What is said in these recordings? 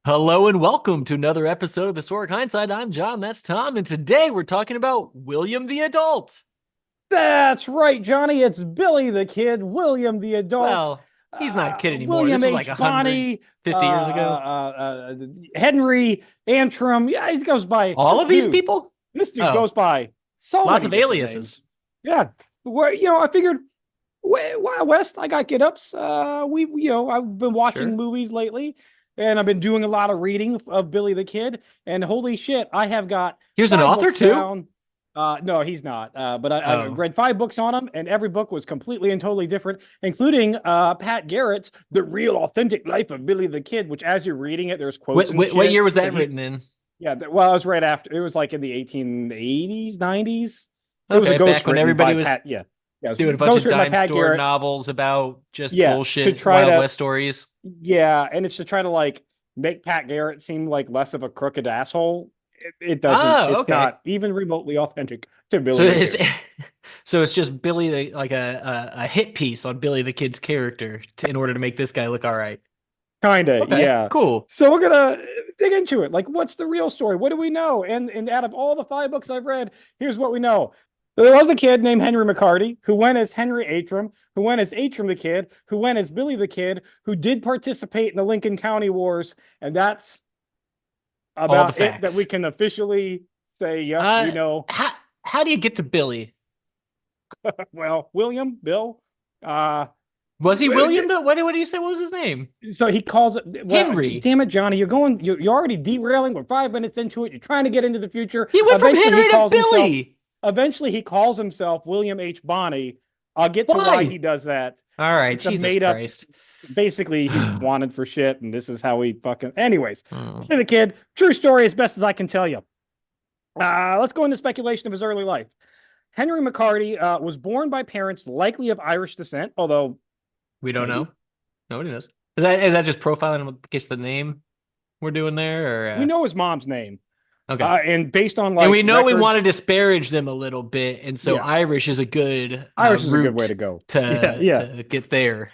Hello and welcome to another episode of Historic Hindsight. I'm John, that's Tom, and today we're talking about William the Adult. That's right, Johnny. It's Billy the Kid, William the Adult, Well, he's not a kid anymore. This William was like H. Bonney, 150 years ago. Henry Antrim. Yeah, he goes by, All of these dude, people? this dude Oh, goes by so lots many of different aliases. names. Yeah. I figured, Wild West, I got get ups. I've been watching Sure. movies lately and I've been doing a lot of reading of Billy the Kid. And holy shit, I have got He was an five author books too? down. No, he's not. But I Oh. read five books on him, and every book was completely and totally different, including Pat Garrett's "The Real Authentic Life of Billy the Kid," which, as you're reading it, there's quotes What, and what, what shit year was that that he. written in? Yeah, well, it was right after. It was like in the 1880s, 90s. It was a Okay, ghost back when written everybody by was Pat. Yeah, yeah, it was doing a bunch ghost of written by dime Pat store Garrett. novels about just Yeah, to bullshit try Wild to. West stories. Yeah, and it's to try to like make Pat Garrett seem like less of a crooked asshole. It doesn't. Oh, It's okay. not even remotely authentic to So Billy the it's Kid. so it's just Billy like a hit piece on Billy the Kid's character in order to make this guy look all right. Kinda, Okay, yeah. cool. So we're gonna dig into it. Like, what's the real story? What do we know? And out of all the five books I've read, here's what we know. There was a kid named Henry McCarty who went as Henry Atram, who went as Atram the Kid, who went as Billy the Kid, who did participate in the Lincoln County Wars, and that's All the about it that we facts. can officially say, yep, Uh, we know. how how do you get to Billy? Well, William, Bill, uh, Was he William though? What do you say? What was his name? so he calls it. Well, Henry. damn it, Johnny, you're already derailing. We're 5 minutes into it. You're trying to get into the future. He went from Henry to Billy. Eventually he calls himself William H. Bonney. I'll get to why he Why? does that. All right, It's a Jesus made up. Christ. Basically, he's wanted for shit, and this is how he fucking. Anyways, Oh. to the kid, true story as best as I can tell you. Let's go into speculation of his early life. Henry McCarty was born by parents likely of Irish descent, although We don't know. maybe Nobody knows. Is that just profiling him in case the name we're doing there or we know his mom's name. okay. And based on And like we know we want records, to disparage them a little bit, and so yeah, Irish is a good Irish is a good way route to go. Yeah, to yeah. to get there.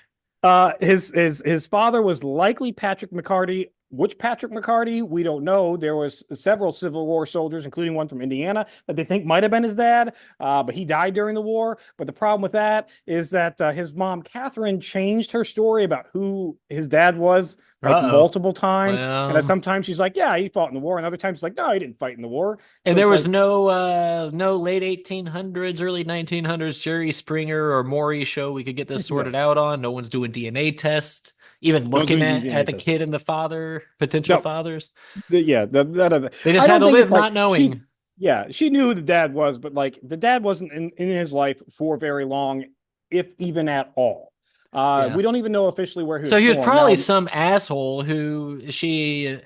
His father was likely Patrick McCarty. Which Patrick McCarty? We don't know. There was several Civil War soldiers, including one from Indiana, that they think might have been his dad, but he died during the war. But the problem with that is that his mom, Catherine, changed her story about who his dad was like Uh-oh. multiple times. And Well, sometimes she's like, "Yeah, he fought in the war," and other times she's like, "No, he didn't fight in the war." and So there it's was like, no late 1800s, early 1900s Jerry Springer or Maury show we could get this no, sorted out on. No one's doing DNA tests, even no one's looking doing at DNA the tests. kid and the father, potential No, fathers. yeah, They just I had don't to think live it's like not she, knowing. yeah, she knew who the dad was, but like the dad wasn't in his life for very long, if even at all. Yeah. We don't even know officially where he So was he was born. probably Now, some asshole who she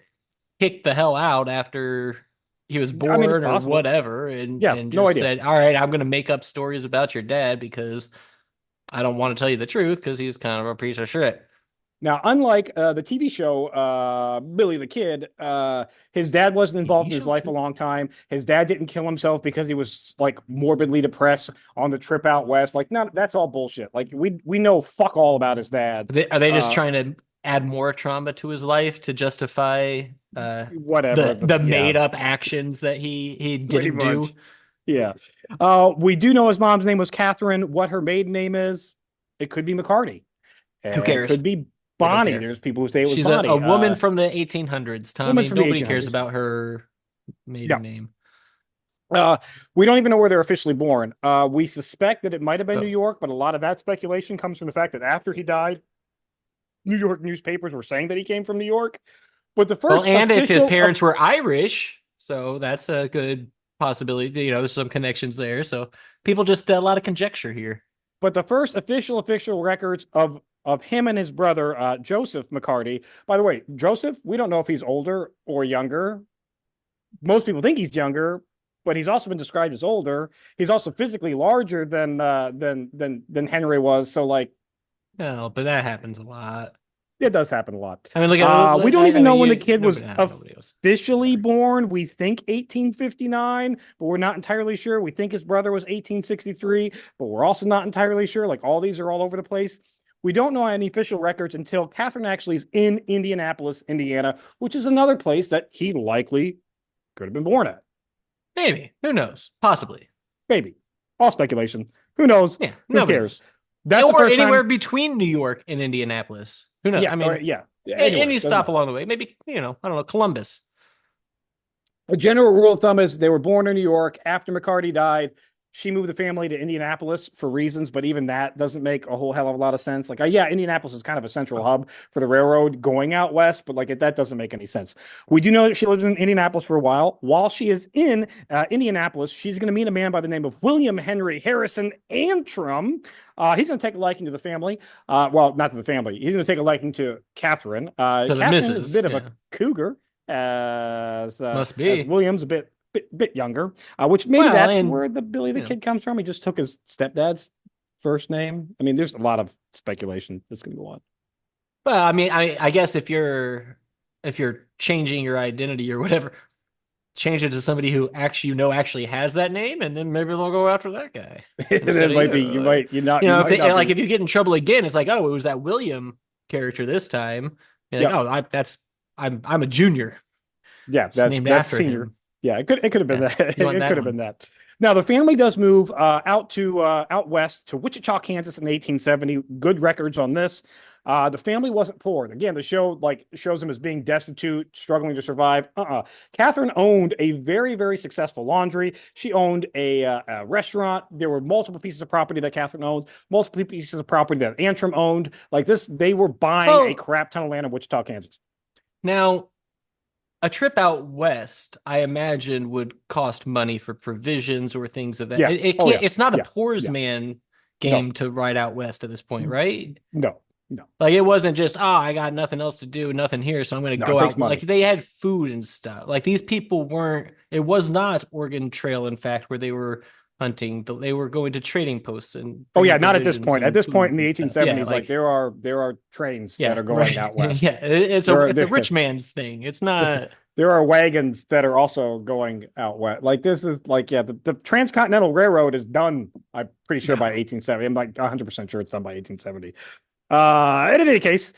kicked the hell out after he was I mean, it's born or possible. whatever, Yeah, and no just idea. said, "All right, I'm going to make up stories about your dad because I don't want to tell you the truth because he's kind of a piece of shit." Now, unlike the TV show Billy the Kid, his dad wasn't involved TV in his show life a too. long time. His dad didn't kill himself because he was like morbidly depressed on the trip out west. Like, no, that's all bullshit. Like, we know fuck all about his dad. Are they just Uh, trying to add more trauma to his life to justify Whatever, the but the yeah, made up actions that he pretty didn't do? much. Yeah. We do know his mom's name was Catherine. What her maiden name is, it could be McCarty. Who It cares? could be They don't Bonnie. care. There's people who say it was She's a Bonnie. woman from the 1800s, Woman's Tommy. from the Nobody cares 1800s. about her Yeah. maiden name. Uh, we don't even know where they're officially born. We suspect that it might have been New Oh. York, but a lot of that speculation comes from the fact that after he died, New York newspapers were saying that he came from New York. But the Well, first and if his official, parents were Irish, so that's a good possibility. There's some connections there. So people just a lot of conjecture here. but the first official records of him and his brother Joseph McCarty. By the way, Joseph, we don't know if he's older or younger. Most people think he's younger, but he's also been described as older. He's also physically larger than Henry was. So like No, but that happens a lot. it does happen a lot. I mean, look We at don't even I know mean, when the kid was nobody else. officially born. We think 1859, but we're not entirely sure. We think his brother was 1863, but we're also not entirely sure. Like all these are all over the place. We don't know any official records until Catherine actually is in Indianapolis, Indiana, which is another place that he likely could have been born at. Maybe. Who knows? Possibly. Maybe. All speculation. Who knows? Yeah, Who nobody cares? knows. That's the Or first anywhere time. between New York and Indianapolis. Who knows? Yeah, I or mean, yeah. Anywhere, any doesn't stop matter. along the way. Maybe, I don't know, Columbus. A general rule of thumb is they were born in New York. After McCarty died, she moved the family to Indianapolis for reasons, but even that doesn't make a whole hell of a lot of sense. Like, yeah, Indianapolis is kind of a central hub for the railroad going out west, but like that doesn't make any sense. We do know that she lived in Indianapolis for a while. While she is in Indianapolis, she's going to meet a man by the name of William Henry Harrison Antrim. He's going to take a liking to the family. Well, not to the family. He's going to take a liking to Catherine. To the Catherine is a missus. bit of a Yeah. cougar Must as be. Williams a bit younger, which maybe Well, that's and where the Billy the you know, Kid comes from. He just took his stepdad's first name. I mean, there's a lot of speculation that's going to go on. well, I mean, I guess if you're changing your identity or whatever, change it to somebody who actually actually has that name, and then maybe they'll go after that guy instead It of might you. be You you know, if might they not like be. if you get in trouble again, it's like, oh, it was that William character this time. You're like, Yep. oh, I'm a junior, Yeah, just named that's after senior. him. Yeah, it could have been Yeah, that. you want It could that have been one. that. Now the family does move out west to Wichita, Kansas in 1870. Good records on this. The family wasn't poor. Again, the show like shows them as being destitute, struggling to survive. Catherine owned a very successful laundry. She owned a restaurant. There were multiple pieces of property that Catherine owned, multiple pieces of property that Antrim owned. Like this, they were buying a Well, crap ton of land in Wichita, Kansas. now a trip out west, I imagine, would cost money for provisions or things of that. Yeah. It Oh can't. yeah. It's not a Yeah. poor's Yeah. man No. game to ride out west at this point, right? No. No. Like it wasn't just, I got nothing else to do, nothing here, so I'm gonna No. It go takes out. Like money. they had food and stuff. Like these people weren't. It was not Oregon Trail, in fact, where they were hunting. They were going to trading posts and Oh bringing yeah, not at this provisions point. At and this point in foods the and stuff. Yeah, 1870s, like like there are trains that yeah, are going right. out west. Yeah, it's a There are it's a there rich man's thing. It's not. there are wagons that are also going out west. Like this is like yeah, the Transcontinental Railroad is done. I'm pretty sure by Yeah. 1870. I'm like 100% sure it's done by 1870. In any case,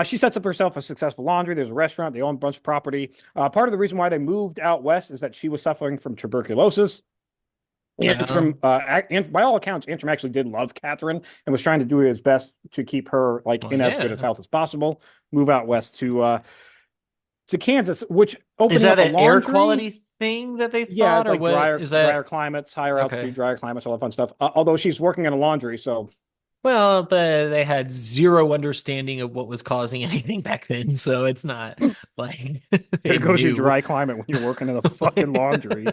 she sets up herself a successful laundry. There's a restaurant. They own a bunch of property. Part of the reason why they moved out west is that she was suffering from tuberculosis. Yeah. And by all accounts, Antrim actually did love Catherine and was trying to do his best to keep her like Well, in as good of yeah. health as possible. Move out west to Kansas, which Is opening that up a an air laundry. quality thing that they Yeah, thought, it's or like what is drier that? climates, higher Okay. altitude, drier climates, all that fun stuff. Although she's working in a laundry, so Well, but they had zero understanding of what was causing anything back then, so it's not like there they goes your knew. dry climate when you're working in a fucking laundry.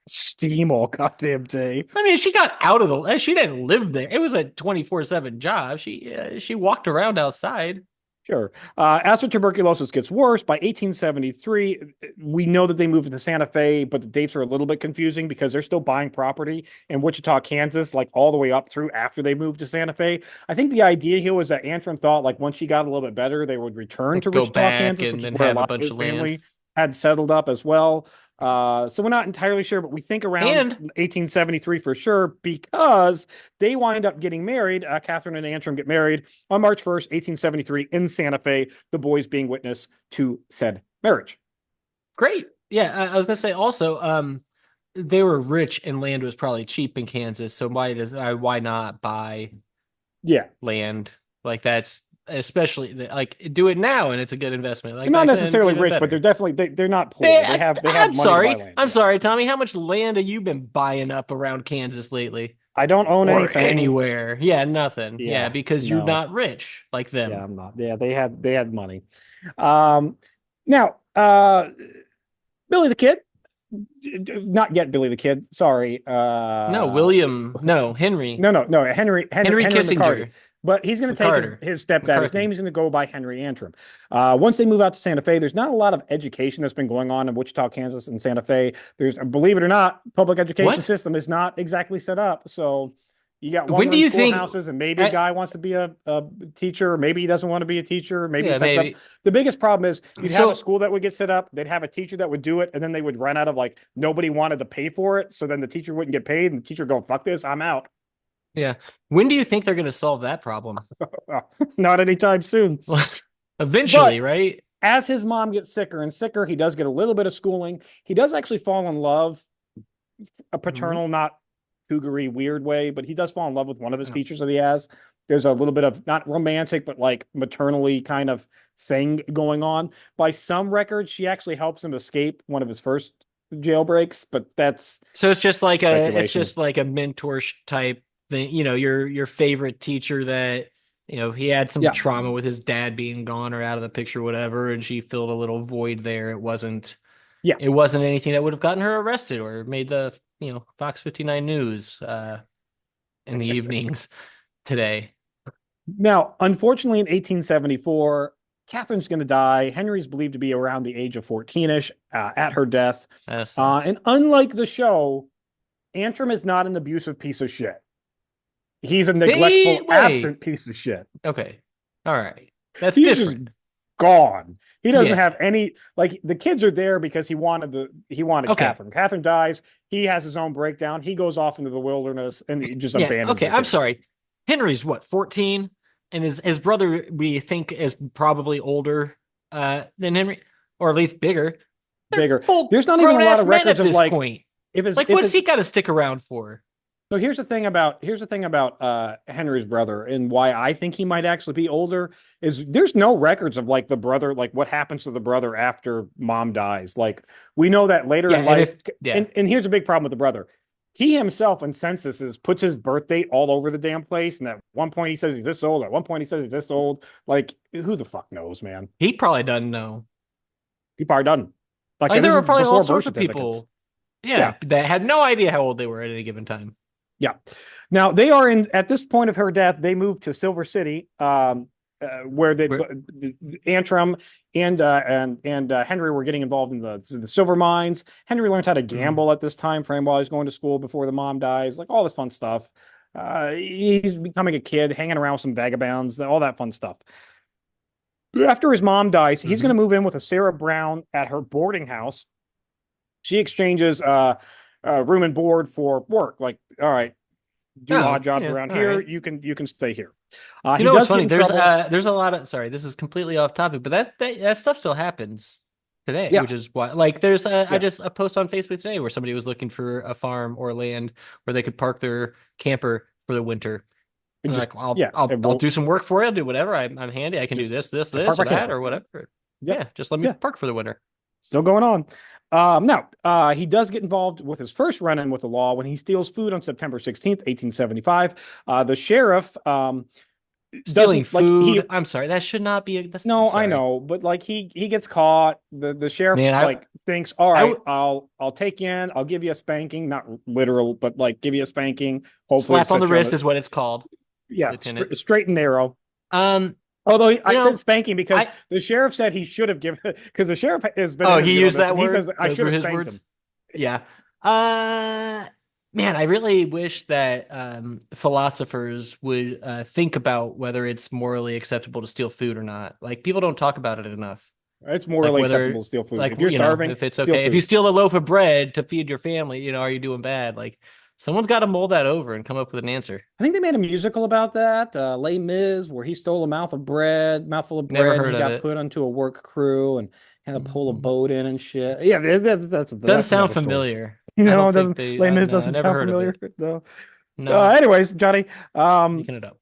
Steam all goddamn day. I mean, she got out of the. She didn't live there. It was a 24/7 job. She walked around outside. Sure. As the tuberculosis gets worse, by 1873, we know that they moved to Santa Fe, but the dates are a little bit confusing because they're still buying property in Wichita, Kansas, like all the way up through after they moved to Santa Fe. I think the idea here was that Antrim thought like once she got a little bit better, they would return to Go Wichita, back Kansas, which and is then where a have a lot of bunch his of land. family had settled up as well. So we're not entirely sure, but we think around And 1873 for sure because they wind up getting married. Catherine and Antrim get married on March 1st, 1873 in Santa Fe, the boys being witness to said marriage. great. Yeah, I was gonna say also, they were rich and land was probably cheap in Kansas, so why not buy Yeah. land like that's especially like do it now and it's a good investment. Like They're not back then, necessarily even rich, but better. they're not poor. They have I'm money to buy sorry. land. I'm Yeah. sorry, Tommy. How much land have you been buying up around Kansas lately? I don't own Or anything. anywhere? Yeah, nothing. Yeah, Yeah. because you're No. not rich like Yeah, them. I'm not. Yeah, they had money. Um now Billy the Kid, not yet Billy the Kid. Sorry. No, William. No, Henry. No. Henry Henry McCarty. Kissinger. But he's going to take McCarter. his stepdad. His McCarthy. name is going to go by Henry Antrim. Once they move out to Santa Fe, there's not a lot of education that's been going on in Wichita, Kansas, and Santa Fe. There's, believe it or not, public education What? system is not exactly set up. So you got one When do room you think? schoolhouses, and maybe a I, guy wants to be a teacher, or maybe he doesn't want to be a teacher, maybe he yeah, sets up. maybe. The biggest problem is you'd have a So, school that would get set up, they'd have a teacher that would do it, and then they would run out of like nobody wanted to pay for it. So then the teacher wouldn't get paid, and the teacher would go, fuck this, I'm out. yeah. When do you think they're going to solve that problem? Not anytime soon. Eventually, But right? as his mom gets sicker and sicker, he does get a little bit of schooling. He does actually fall in love, a Hmm. paternal, not cougary, weird way, but he does fall in love with one of his teachers that he has. There's a little bit of not romantic, but like maternally kind of thing going on. By some records, she actually helps him escape one of his first jailbreaks, but that's So it's speculation. just like a mentor type thing. Your favorite teacher that he had some Yeah. trauma with his dad being gone or out of the picture, whatever, and she filled a little void there. Yeah. It wasn't anything that would have gotten her arrested or made the Fox 59 news in the evenings today. Now, unfortunately, in 1874, Catherine's going to die. Henry's believed to be around the age of 14ish at her death. That sucks. And unlike the show, Antrim is not an abusive piece of shit. He's a They neglectful, wait. absent piece of shit. Okay. All right. That's He's just different. gone. He doesn't Yeah. have any like the kids are there because he wanted Okay. Catherine. Catherine dies. He has his own breakdown. He goes off into the wilderness and he just Yeah. abandons Okay. the I'm kids. sorry. Henry's what, 14? And his brother we think is probably older than Henry, or at least bigger. They're Bigger. full There's not even a grown lot ass of men records at of this like point. if it's Like, if what's it's he got to stick around for? so here's the thing about Henry's brother and why I think he might actually be older is there's no records of like the brother, like what happens to the brother after mom dies. Like we know that later Yeah, in and life, if yeah, and here's a big problem with the brother. He himself in censuses puts his birth date all over the damn place. And at one point he says he's this old. At one point he says he's this old. Like, who the fuck knows, man? he probably doesn't know. He probably doesn't. Like Like, this there is were probably all before birth sorts of certificates. people, yeah, Yeah. that had no idea how old they were at any given time. Yeah. Now they are in at this point of her death. They moved to Silver City, where Where, Antrim and Henry were getting involved in the silver mines. Henry learned how to mm, gamble at this time frame while he's going to school before the mom dies. Like all this fun stuff. He's becoming a kid, hanging around with some vagabonds, all that fun stuff. After his mom dies, he's going hmm. to move in with a Sarah Brown at her boarding house. She exchanges room and board for work. Like, all right, do odd Oh, jobs yeah, around all here. right. You can stay here. You He know what's does get funny? in trouble. There's a lot of, sorry, this is completely off topic, but that stuff still happens today, Yeah, which is why, like, there's I yeah. just a post on Facebook today where somebody was looking for a farm or land where they could park their camper for the winter. And And just like, well, yeah, it I'll will do some work for you. I'll do whatever. I'm handy. I can do just this park or my that camper. or whatever. Yep. Yeah, just let me Yeah. park for the winter. Still going on. Now, he does get involved with his first run in with the law when he steals food on September 16th, 1875. The sheriff Stealing doesn't like he food. I'm sorry. That should not be. I'm no, I sorry, know, but like he gets caught. The sheriff man. like thinks, all I right, would I'll take you in, I'll give you a spanking, not literal, but like give you a spanking. Hopefully it slap on the sets you on wrist the is what it's called, yeah, Lieutenant. straight and narrow. Um, Although you I said know, spanking because I the sheriff said he should have given because the sheriff has been oh, he interviewed on used this that and he says word. I Those should were have his spanked words. him. Yeah. Man, I really wish that philosophers would think about whether it's morally acceptable to steal food or not. Like, people don't talk about it enough. It's Like, morally acceptable whether, to steal food. like, If you're starving, if it's steal okay. If you food. steal a loaf of bread to feed your family, are you doing bad? Like, someone's got to mull that over and come up with an answer. I think they made a musical about that, Les Mis, where he stole a mouthful of Never bread, and heard he of got it. put onto a work crew and had to pull a Mhm. boat in and shit. Yeah, Doesn't that's sound another story. familiar. I No, don't it think doesn't. they. Les Mis No, I doesn't never sound heard of familiar it. though. No, Anyways, Johnny, making it up.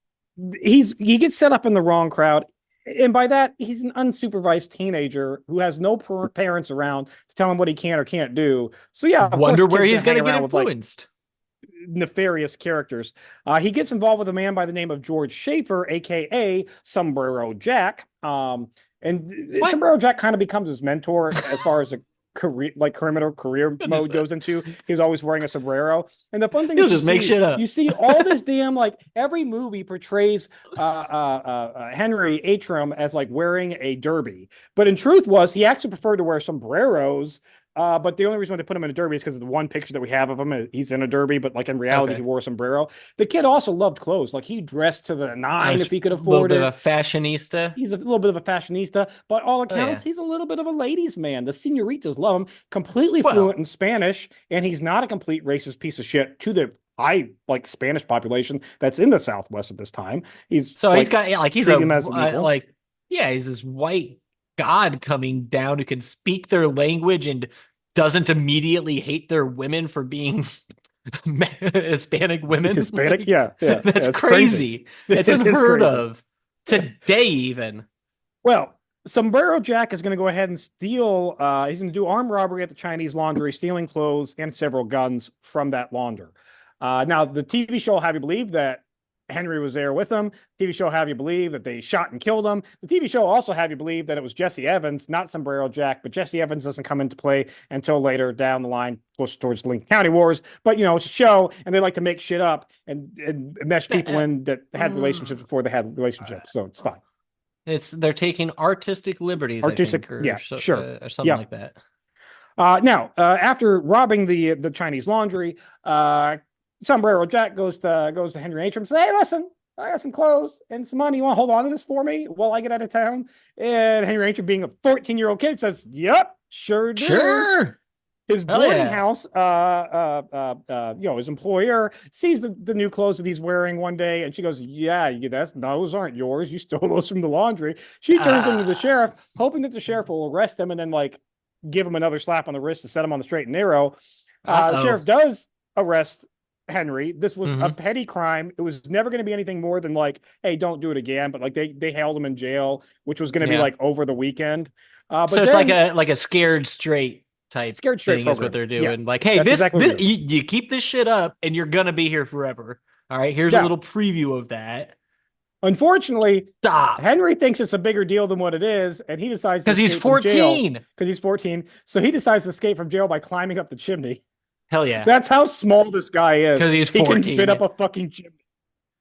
he gets set up in the wrong crowd. And by that, he's an unsupervised teenager who has no parents around to tell him what he can or can't do. So yeah, of course, Wonder the where kid's he's gonna hang gonna get around with like influenced. nefarious characters. He gets involved with a man by the name of George Schaefer, aka Sombrero Jack. And What? Sombrero Jack kind of becomes his mentor as far as a career, like criminal career What is mode that? goes into. He's always wearing a sombrero. And the fun thing He'll that just make shit you up. see all this damn like every movie portrays Henry Atram as like wearing a derby, but in truth was he actually preferred to wear sombreros but the only reason why they put him in a derby is because of the one picture that we have of him. He's in a derby, but like in reality, he Okay. wore a sombrero. The kid also loved clothes. Like he dressed to the A nine if he could little afford bit it. of a fashionista. He's a little bit of a fashionista, but all Oh yeah. accounts, he's a little bit of a ladies' man. The senoritas love him. Completely fluent Well, in Spanish, and he's not a complete racist piece of shit to the high like Spanish population that's in the Southwest at this time. He's So he's like got, yeah, like he's a treating them as an equal. like, yeah, he's this white god coming down who can speak their language and doesn't immediately hate their women for being Hispanic women. Hispanic, Like, yeah, yeah, that's yeah. It's crazy. crazy. It's It is unheard crazy. of today, even. Well, Sombrero Jack is going to go ahead and steal. He's going to do armed robbery at the Chinese laundry, stealing clothes and several guns from that launder. Now, the TV show will have you believe that Henry was there with him. TV show will have you believe that they shot and killed him. The TV show will also have you believe that it was Jesse Evans, not Sombrero Jack, but Jesse Evans doesn't come into play until later down the line, closer towards the Lincoln County Wars. But, it's a show, and they like to make shit up and mesh people in that had relationships before they had relationships. So it's fine. They're taking artistic liberties, I Artistic, think, or yeah, so, sure. or something Yeah. like that. Now, after robbing the Chinese laundry, Sombrero Jack goes to Henry Antrim and says, "Hey, listen, I got some clothes and some money. You want to hold on to this for me while I get out of town?" And Henry Antrim, being a 14-year-old kid, says, "Yep, sure do." Sure. His Hell boarding yeah. house, his employer sees the new clothes that he's wearing one day, and she goes, "Yeah, those aren't yours. You stole those from the laundry." She turns him to the Ah. sheriff, hoping that the sheriff will arrest him and then like give him another slap on the wrist to set him on the straight and narrow. The Uh-oh. sheriff does arrest Henry. This was a Mm-hmm. petty crime. It was never going to be anything more than like, "Hey, don't do it again." But like they held him in jail, which was going to be Yeah. like over the weekend. So But it's then like a scared straight type scared straight thing is what program. they're Yeah, doing. Like, hey, that's this exactly what this it is. you keep this shit up and you're gonna be here forever. All right, here's a Now, little preview of that. unfortunately, Stop. Henry thinks it's a bigger deal than what it is, and he decides to Because he's escape from jail 14. because he's 14. So he decides to escape from jail by climbing up the chimney. Hell yeah. That's how small this guy is. Because he's He can fit up 14. a fucking chimney.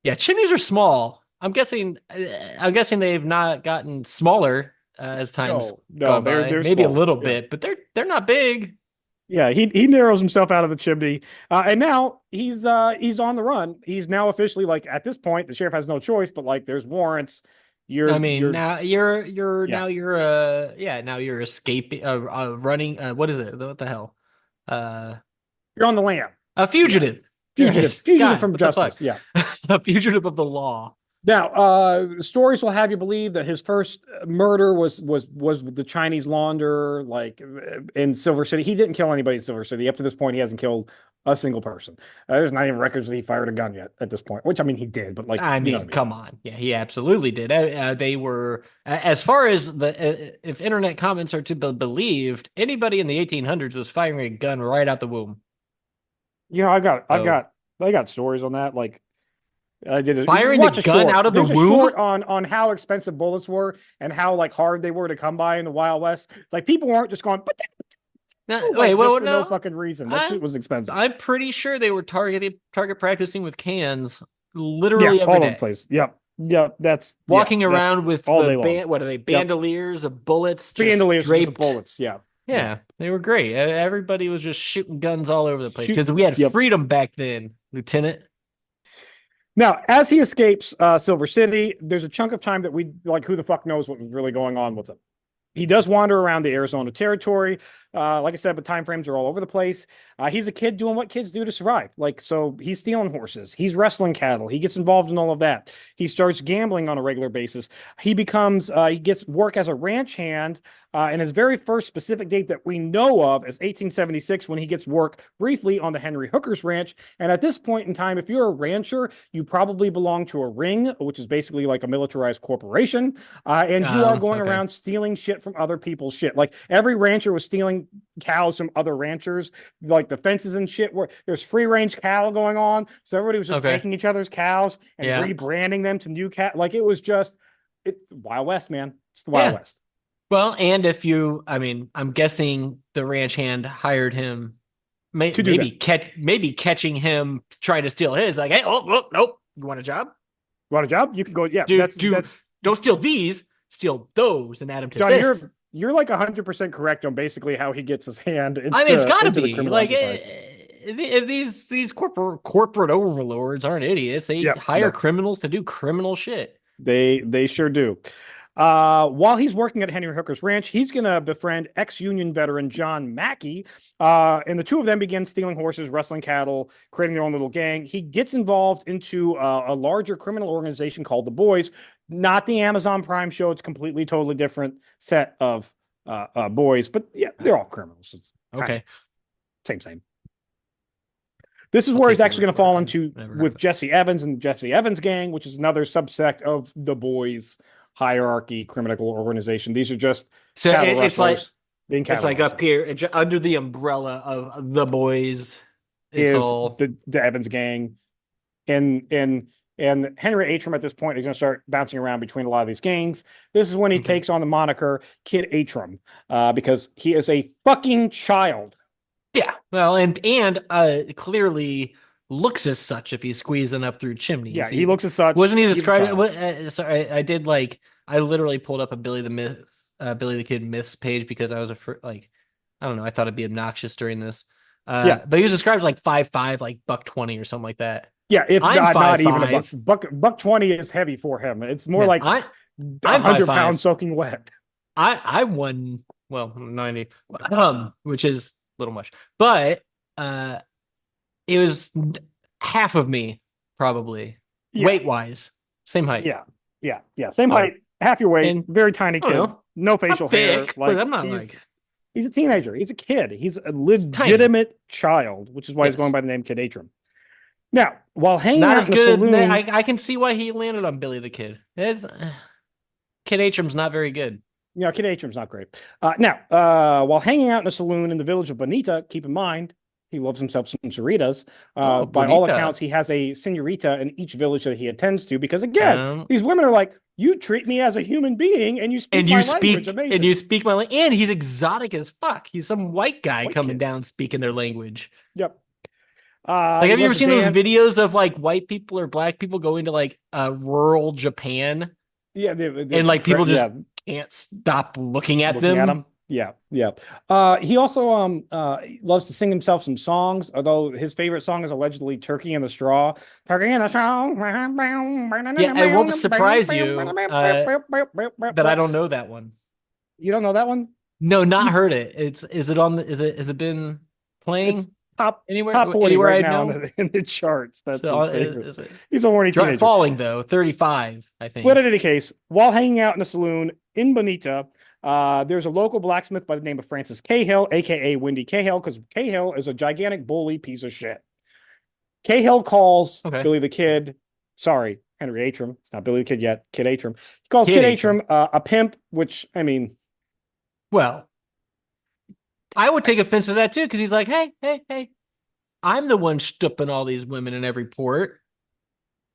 Yeah, chimneys are small. I'm guessing they've not gotten smaller as time's No, no, gone they're by. they're Maybe a small. little Yeah. bit, but they're not big. Yeah, he narrows himself out of the chimney, and now he's on the run. He's now officially like at this point, the sheriff has no choice, but like there's warrants. I You're mean, you're now yeah, you're escaping running what is it? What the hell? Uh you're on the lam. a Yeah, fugitive. There it is. fugitive God, from what the fuck? justice. Yeah. A fugitive of the law. Now, stories will have you believe that his first murder was with the Chinese launder, like in Silver City. He didn't kill anybody in Silver City. Up to this point, he hasn't killed a single person. There's not even records that he fired a gun yet at this point. Which I mean, he did, but like I you know what mean, I mean. come on. Yeah, he absolutely did. They were, as far as if internet comments are to be believed, anybody in the 1800s was firing a gun right out the womb. I So got stories on that. Like I did. firing the Watch a gun short. out of the There's a womb? short on how expensive bullets were and how like hard they were to come by in the Wild West. Like people weren't just going, Wait, like just well, for no no. fucking reason. That shit I'm was expensive. I'm pretty sure they were target practicing with cans Yeah, literally every all over the day. place. Yep. Yep. Walking That's around with all the day long. band, what are they, Yep. bandoliers of bullets just Bandoliers just draped. bullets. Yeah. Yeah. Yeah, they were great. Everybody was just shooting guns all over the place Shoot. because we had Yep. freedom back then, Lieutenant. Now, as he escapes Silver City, there's a chunk of time that we like, who the fuck knows what was really going on with him. He does wander around the Arizona territory. Like I said, but time frames are all over the place. He's a kid doing what kids do to survive. Like, so he's stealing horses. He's wrestling cattle. He gets involved in all of that. He starts gambling on a regular basis. He gets work as a ranch hand. And his very first specific date that we know of is 1876 when he gets work briefly on the Henry Hooker's ranch. And at this point in time, if you're a rancher, you probably belong to a ring, which is basically like a militarized corporation. And you are going Okay. around stealing shit from other people's shit. Like every rancher was stealing cows from other ranchers, like the fences and shit where there's free range cattle going on. So everybody was just Okay. taking each other's cows and Yeah. rebranding them to new cat. Like it was just it's Wild West, man. It's the Wild Yeah. West. Well, and I mean, I'm guessing the ranch hand hired him, To do that. maybe catching him trying to steal his. Like, hey, oh, nope, you want a job? Want a job? You can go. Yeah, Do that's don't steal these, steal those, and add them to John. this. You're like 100% correct on basically how he gets his hand I mean, it's got to into the be criminal like enterprise. if these corporate overlords aren't idiots. They Yeah, hire no, criminals to do criminal shit. they sure do. While he's working at Henry Hooker's ranch, he's going to befriend ex-Union veteran John Mackey, and the two of them begin stealing horses, rustling cattle, creating their own little gang. He gets involved into a larger criminal organization called the Boys, not the Amazon Prime show. It's completely, totally different set of boys, but yeah, they're all criminals. It's kind of Okay. same. This is I'll where he's take your actually word going to for it. fall I've into never heard with of it. Jesse Evans and the Jesse Evans gang, which is another subsect of the Boys hierarchy criminal organization. These are just So cattle it's like rustlers being it's cattle like up rustlers. here under the umbrella of the boys. It's Is all the Evans gang and Henry Atram at this point is going to start bouncing around between a lot of these gangs. This is when he okay. takes on the moniker Kid Atram, because he is a fucking child. Yeah. Well, and clearly looks as such if he's squeezing up through chimneys. Yeah, he He looks as such. wasn't he He's a described? child. Sorry, I did like I literally pulled up a Billy the Kid myths page because I was like I don't know, I thought it'd be obnoxious during this. Yeah, But he was described as like 5'5", like buck 20 or something like that. yeah. If I'm not five even a buck. five. Buck 20 is heavy for him. It's more Yeah, like I'm five 100 pounds five. soaking wet. I won well 90, which is a little much, but uh, it was half of me probably Yeah, weight wise, same height. yeah, yeah. Same So height, half your weight, and very tiny I don't kid, know, no I'm facial hair. thick, but Like I'm not he's like he's a teenager. He's a kid. He's a tiny. legitimate child, which is why he's going Yes, by the name Kid Atram. Now, while hanging not out as in a good. saloon, I can see why he landed on Billy the Kid. It's Kid Atram's not very good. Kid Atram's not great. While hanging out in a saloon in the village of Bonita, keep in mind, he loves himself some Cerritas. Oh, By all bonita. accounts, he has a senorita in each village that he attends to because, again, Um, these women are like, you treat me as a human being and you speak my language. and Amazing. you speak my language, and he's exotic as fuck. He's some white guy White coming kid. down speaking their language. Yep. Like, He have you ever loves to seen those dance. videos of like white people or black people going to like rural Japan Yeah, and like people just yeah, can't stop looking at looking at them? him. Yeah, yeah. He also loves to sing himself some songs, although his favorite song is allegedly Turkey in the Straw. Turkey in the Straw. Yeah, it won't surprise you that I don't know that one. You don't know that one? No, not You, heard it. It's is it on the is it has it been it's playing top 40 anywhere right I now know? in the charts. That's So his favorite. is it He's a horny teenager. falling though? 35, I But in think. any case, while hanging out in a saloon in Bonita, there's a local blacksmith by the name of Francis Cahill, aka Wendy Cahill, because Cahill is a gigantic bully piece of shit. Cahill calls Okay. Billy the Kid, sorry, Henry Atram. It's not Billy the Kid yet, Kid Atram. He calls Kid Kid Atram. Atram a pimp, which, I mean, Well, I would take offense to that too, because he's like, hey, I'm the one stooping all these women in every port.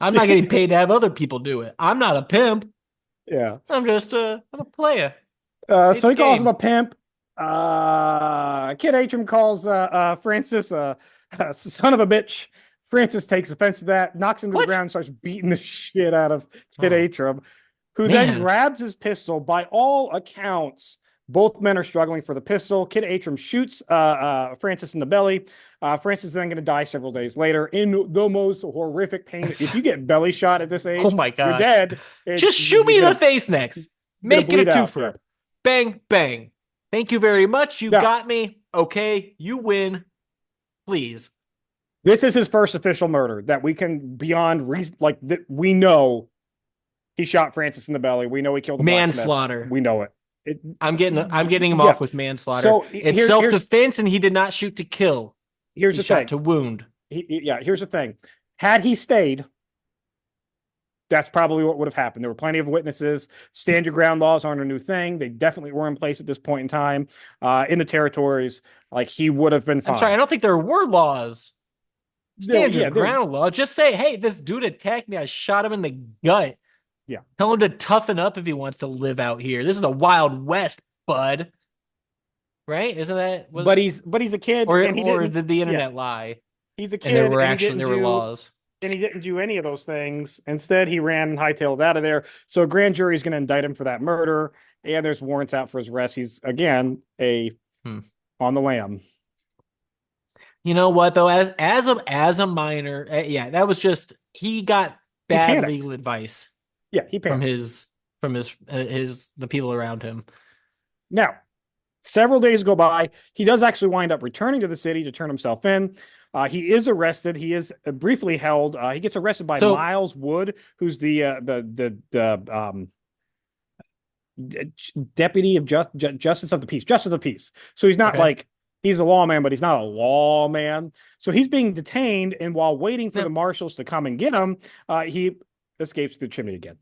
I'm not getting paid to have other people do it. I'm not a pimp. yeah. I'm a player. Play So the he calls him game. a pimp. Kid Atram calls Francis a son of a bitch. Francis takes offense to that, knocks him to the What? ground, and starts beating the shit out of Kid Oh Atram, who then man. grabs his pistol. By all accounts, both men are struggling for the pistol. Kid Atram shoots Francis in the belly. Francis is then going to die several days later in the most horrific pain. If you get belly shot at this Oh age, my you're god. dead. Just shoot You're me in the gonna face next. Make it a bleed out. Yeah. twofer. Bang, bang. Thank you very much. You Now, got me. Okay, you win. Please. this is his first official murder that we can beyond reason, like that we know he shot Francis in the belly. We know he killed the blacksmith. Manslaughter. We know it. I'm getting him Yeah. off with manslaughter. So It's self-defense and he did not shoot to kill. here's He the shot thing. to wound. Here's the thing. Had he stayed, that's probably what would have happened. There were plenty of witnesses. Stand your ground laws aren't a new thing. They definitely were in place at this point in time in the territories. Like he would have been I'm sorry, I fine. don't think there were laws. Stand your There, ground law. Just say, hey, this dude attacked me. I shot him in the gut. yeah. Tell him to toughen up if he wants to live out here. This is the Wild West, bud. Right? Isn't that was But he's a kid and he or didn't. did the Yeah, internet lie? he's a And there kid were and actually there were laws. he didn't do any of those things. Instead, he ran and hightailed out of there. So a grand jury is going to indict him for that murder, and there's warrants out for his arrest. He's again Hmm. on the lam. You know what though? As a minor, yeah, that was just he got He bad panicked. legal advice Yeah, he from panicked. from his the people around him. Now, several days go by. He does actually wind up returning to the city to turn himself in. He is arrested. He is briefly held. He gets arrested by So Miles Wood, who's the deputy of justice of the peace, justice of the peace. So he's not okay, like he's a lawman, but he's not a lawman. So he's being detained, and while waiting for now the marshals to come and get him, he escapes through the chimney again.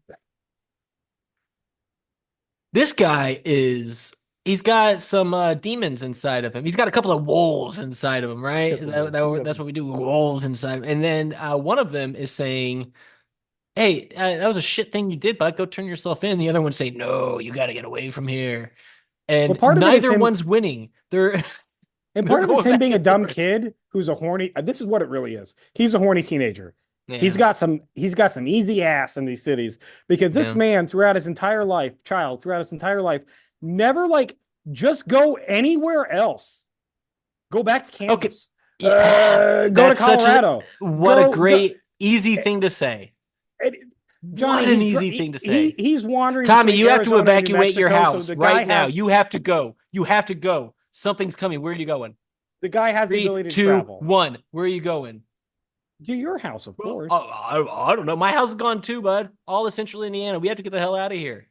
this guy is he's got some demons inside of him. He's got a couple of wolves inside of him, right? Yes, Is he does. He does. that's what we do? Wolves inside him. And then one of them is saying, "Hey, that was a shit thing you did, bud. Go turn yourself in." The other one's saying, "No, you got to get away from here." Well, And part of it is neither him. one's winning. They're And they're part of it's going him back being a and dumb forth. kid who's a horny. This is what it really is. He's a horny teenager. Yeah, He's got some easy ass in these cities because this yeah. man throughout his entire life, throughout his entire life, never like just go anywhere else. Go back to Okay. Kansas. Yeah, Go to that's such a Colorado. what a Go. great easy thing to say. And What Johnny, an easy thing to say. he's wandering Tommy, between you have to Arizona and New evacuate your Mexico. So house the guy right now. has You have to go. You have to go. Something's coming. Where are you going? the Three, ability to two, travel. one. Where are you going? To your house, of Well, course. I don't know. My house is gone too, bud. All of Central Indiana. We have to get the hell out of here.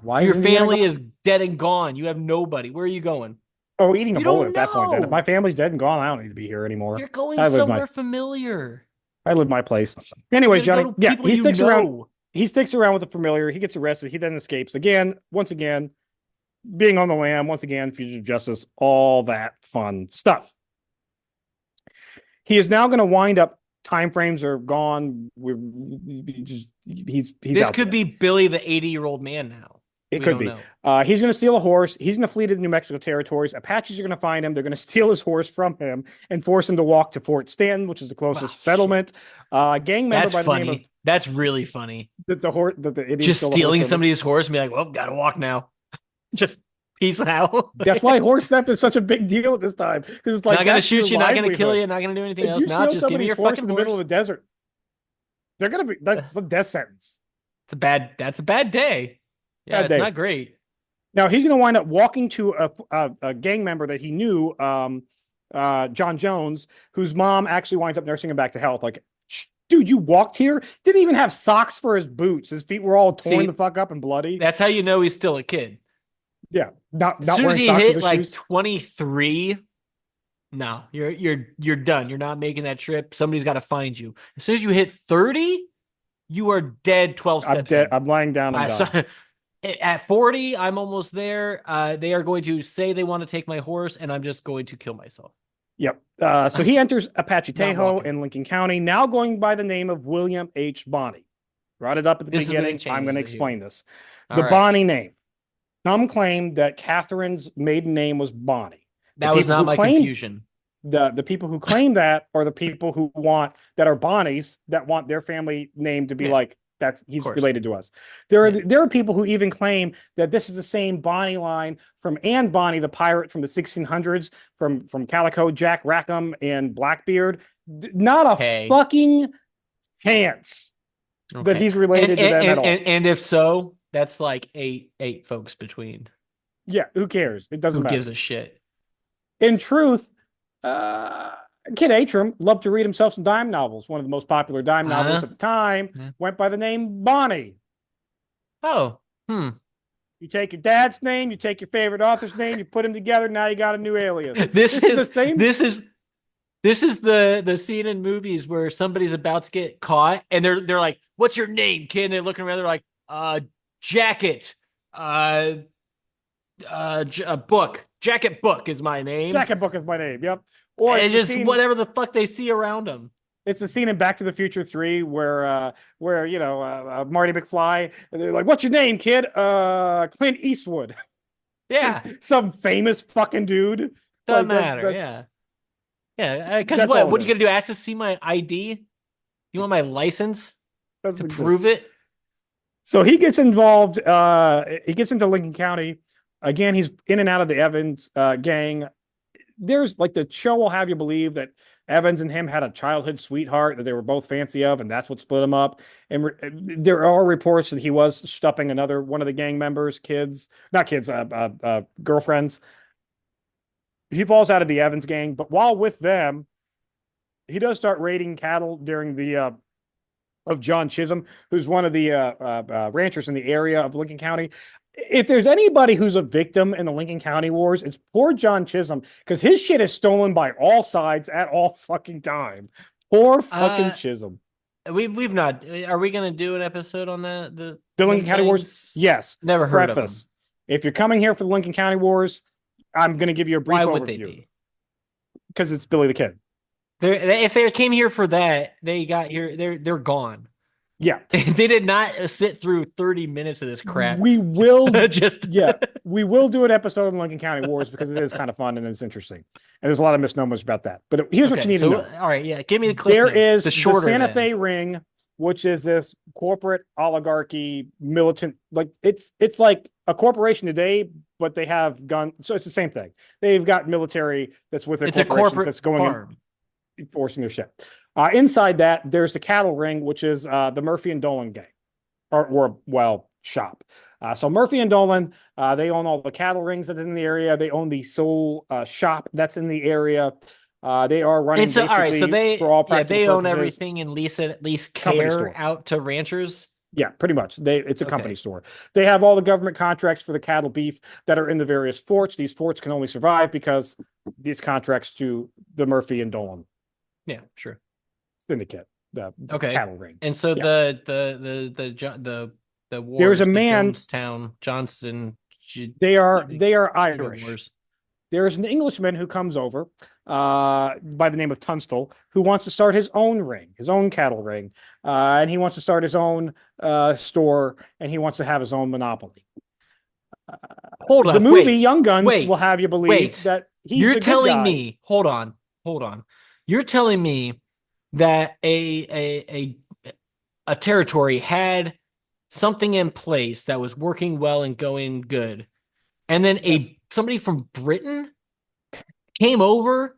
Why is Your Indiana family gone? is dead and gone. You have nobody. Where are you going? Oh, eating a You bullet don't at that point. Then, if my know. family's dead and gone, I don't need to be here anymore. You're going I live my somewhere familiar. I live my place. You're Anyways, gonna go Johnny, to yeah, people he you sticks around. know. He sticks around with the familiar. He gets arrested. He then escapes again. Once again, being on the lam. Once again, fugitive justice. All that fun stuff. He is now going to wind up. Time frames are gone. He's This out could there. be Billy, the 80-year-old man now. It We could don't be. know. He's going to steal a horse. He's going to flee to the New Mexico territories. Apaches are going to find him. They're going to steal his horse from him and force him to walk to Fort Stanton, which is the Oh, closest shit. settlement. A gang member That's by the name of funny. That's really funny. the Indians Just stole the horse stealing from him. somebody's horse and be like, well, gotta walk now. Just peace out. That's why horse theft is such a big deal at this time because it's like Not gonna that's your shoot you, not gonna kill livelihood. you, not gonna do anything If else. you Not steal just give me somebody's your horse fucking in the middle of horse. the desert, they're gonna be that's a death sentence. That's a bad day. Yeah, Bad it's day. not great. Now he's going to wind up walking to a gang member that he knew, John Jones, whose mom actually winds up nursing him back to health. Like, dude, you walked here? Didn't even have socks for his boots. His feet were all torn the See, fuck up and bloody. that's how you know he's still a kid. Yeah, As not soon as wearing he socks with hit his like shoes. 23, no, you're done. You're not making that trip. Somebody's got to find you. As soon as you hit 30, you are dead 12 I'm steps dead. in. I'm lying down. I'm done. So, at 40, I'm almost there. They are going to say they want to take my horse, and I'm just going to kill myself. Yep. So he enters Apache Not Tejo walking. in Lincoln County, now going by the name of William H. Bonney. Brought it up at the This is when he beginning. I'm going to changes it explain here. this. All The right. Bonney name. Some claim that Catherine's maiden name was Bonnie. The That was people not who my claim confusion. the people who claim that are the people who want that are Bonnies that want their family name to be Yeah, like that of he's course. related to us. Yeah. There are people who even claim that this is the same Bonnie line from Anne Bonny, the pirate from the 1600s, from Calico, Jack Rackham, and Blackbeard. Not a Okay. fucking chance that Okay. he's related to them at all. And if so, that's like eight folks between. Yeah, who cares? It doesn't Who matter. gives a shit? In truth, Kid Atrum loved to read himself some dime novels. One of the most popular dime novels at the time went by the name Bonnie. Oh, You take your dad's name, you take your favorite author's name, you put them together. Now you got a new alias. This is the same. This is the scene in movies where somebody's about to get caught and they're like, "What's your name, kid?" And they're looking around. They're like, Jacket, a book. Jacket Book is my name. Jacket Book is my name. Yep. Or And it's just scene, whatever the fuck they see around them. it's the scene in Back to the Future 3 where Marty McFly and they're like, "What's your name, kid?" Clint Eastwood. Yeah, Some famous fucking dude. doesn't Like, matter. Yeah. Because that's what? all What it are you gonna do? Ask to see my ID? You want my license Doesn't to exist. prove it? So he gets involved. He gets into Lincoln County. Again, he's in and out of the Evans gang. There's like the show will have you believe that Evans and him had a childhood sweetheart that they were both fancy of, and that's what split them up. And there are reports that he was stuffing another one of the gang members, kids, not kids, girlfriends. He falls out of the Evans gang, but while with them, he does start raiding cattle during the of John Chisholm, who's one of the ranchers in the area of Lincoln County. If there's anybody who's a victim in the Lincoln County wars, it's poor John Chisholm because his shit is stolen by all sides at all fucking time. Poor fucking Uh, Chisholm. we've not. Are we gonna do an episode on that? The Them Lincoln County wars, gangs? yes. Never heard of them. Preface. If you're coming here for the Lincoln County wars, I'm going to give you a brief Why would they overview be? because it's Billy the Kid. If they came here for that, they got here. They're gone. Yeah. They did not sit through 30 minutes of this crap. We will Just yeah, we will do an episode on Lincoln County Wars because it is kind of fun and it's interesting. And there's a lot of misnomers about that. But here's what you need to know. All right, yeah, give me the cliff There notes, is the shorter Santa then. Fe Ring, which is this corporate oligarchy militant, like it's like a corporation today, but they have guns. So it's the same thing. They've got military that's with their It's a corporations corporate that's going farm. and enforcing their shit. Inside that, there's the cattle ring, which is the Murphy and Dolan gang, or well, shop. So Murphy and Dolan, they own all the cattle rings that's in the area. They own the sole shop that's in the area. They are running And so, all right, so basically for all yeah, practical they own purposes, everything and lease it, at least company care store. out to ranchers. Yeah, pretty much. It's a Okay. company store. They have all the government contracts for the cattle beef that are in the various forts. These forts can only survive because these contracts to the Murphy and Dolan Yeah, sure. syndicate, the Okay. cattle ring. And so Yeah. the There's wars, a the man. Jonestown, Johnston, They are Irish. wars. There's an Englishman who comes over by the name of Tunstall who wants to start his own ring, his own cattle ring, and he wants to start his own store, and he wants to have his own monopoly. Hold The up, movie Young Guns wait, will have you believe wait. that he's You're the good telling guy. me, hold on. You're telling me that a territory had something in place that was working well and going good, and then Yes. somebody from Britain came over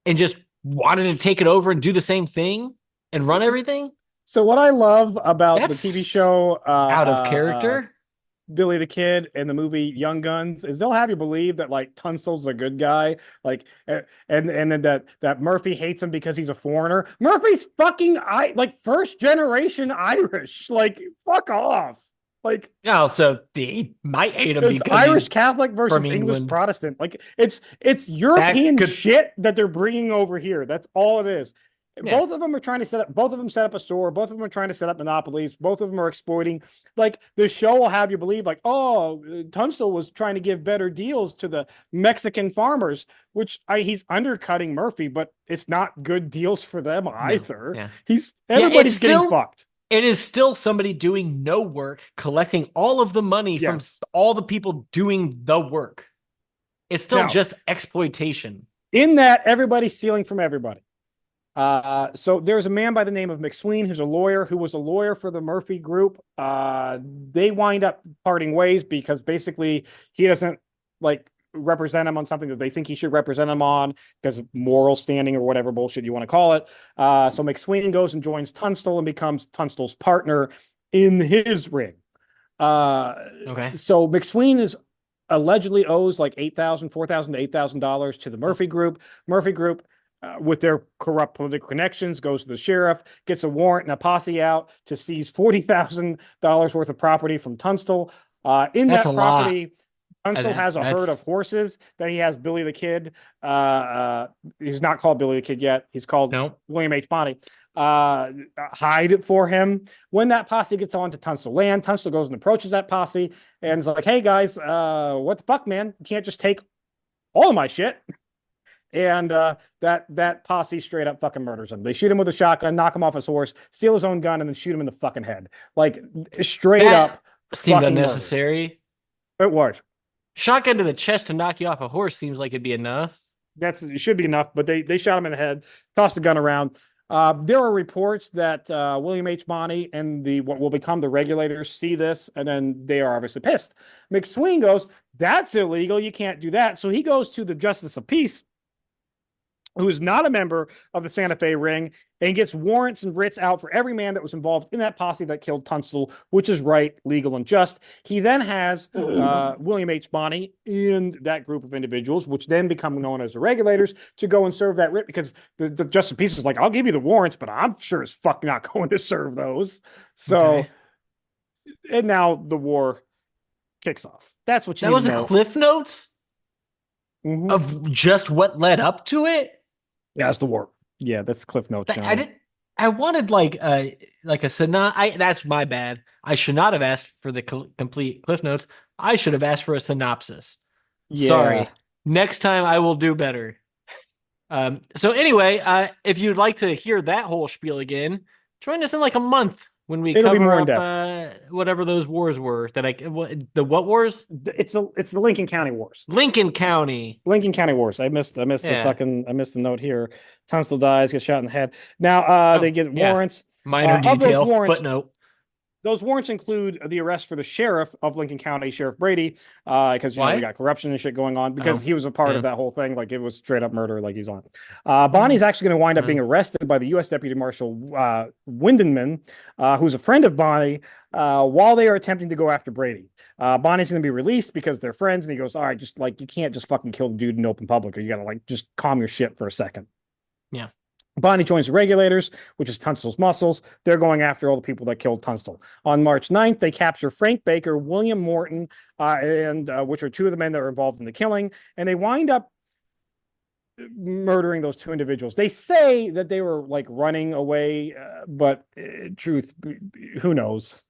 and just wanted to take it over and do the same thing and run everything. So what I love about That's the TV show out of character. Billy the Kid and the movie Young Guns is they'll have you believe that like Tunstall's a good guy, like and then that Murphy hates him because he's a foreigner. Murphy's fucking like first generation Irish. Like fuck off. Like Oh, so he might hate him it's because Irish he's Catholic versus from English England. Protestant. Like it's European could- shit that they're bringing over here. That's all it is. Yeah. Both of them are trying to set up. Both of them set up a store. Both of them are trying to set up monopolies. Both of them are exploiting. Like the show will have you believe, like, oh, Tunstall was trying to give better deals to the Mexican farmers, which he's undercutting Murphy, but it's not good deals for them either. Yeah. Everybody's getting fucked. It is still somebody doing no work, collecting all of the money from all the people doing the work. It's still just exploitation. In that, everybody's stealing from everybody. So there's a man by the name of McSween who's a lawyer who was a lawyer for the Murphy group. They wind up parting ways because basically he doesn't like represent him on something that they think he should represent him on because of moral standing or whatever bullshit you want to call it. So McSween goes and joins Tunstall and becomes Tunstall's partner in his ring. Okay. So McSween is allegedly owes like $4,000 to $8,000 to the Murphy group. Murphy group, with their corrupt political connections, goes to the sheriff, gets a warrant and a posse out to seize $40,000 worth of property from Tunstall. In That's that a property, lot. Tunstall has a herd of horses that he has Billy the Kid. He's not called Billy the Kid yet. He's called William H. Bonney. Hide for him. When that posse gets onto Tunstall land, Tunstall goes and approaches that posse and is like, hey guys, what the fuck, man? You can't just take all of my shit. And that posse straight up fucking murders him. They shoot him with a shotgun, knock him off his horse, steal his own gun, and then shoot him in the fucking head. Like straight up seemed unnecessary. Murder. It was. Shotgun to the chest to knock you off a horse seems like it'd be enough. It should be enough, but they shot him in the head, tossed the gun around. There are reports that William H. Bonney and what will become the regulators see this, and then they are obviously pissed. McSween goes, that's illegal. You can't do that. So he goes to the Justice of Peace, who is not a member of the Santa Fe Ring, and gets warrants and writs out for every man that was involved in that posse that killed Tunstall, which is right, legal, and just. He then has William H. Bonney and that group of individuals, which then become known as the Regulators, to go and serve that writ, because the Justice of Peace is like, I'll give you the warrants, but I'm sure as fuck not going to serve those. Okay. So, and now the war kicks off. That's what you That need to was a know. Cliff Notes Mm-hmm. of just what led up to it. Yeah, that's the war. Yeah, that's Cliff Notes, I Johnny. didn't. I wanted like a synop. That's my bad. I should not have asked for the complete Cliff Notes. I should have asked for a synopsis. Yeah, Sorry. Next time I will do better. So anyway, if you'd like to hear that whole spiel again, join us in like a month when we it'll be cover more in up depth. whatever those wars were the what wars? It's the Lincoln County Wars. Lincoln County. Lincoln County Wars. Yeah. I missed the note here. Tunstall dies, gets shot in the head. Now they Oh, get yeah. warrants. Minor Of those detail. warrants, Footnote. those warrants include the arrest for the sheriff of Lincoln County, Sheriff Brady, because we Why? got corruption and shit going on, because Oh, he was a part of yeah. that whole thing. Like, it was straight up murder, like he's on. Mm-hmm. Bonnie's actually going to wind up being arrested by the U.S. Deputy Marshal Windenman, who's a friend of Bonnie, while they are attempting to go after Brady. Bonnie's going to be released because they're friends, and he goes, "All right, just like, you can't just fucking kill the dude in open public, or you got to like just calm your shit for a second." Yeah. Bonnie joins the Regulators, which is Tunstall's muscles. They're going after all the people that killed Tunstall. On March 9th, they capture Frank Baker, William Morton, and which are two of the men that were involved in the killing. And they wind up murdering those two individuals. They say that they were like running away, but truth, who knows?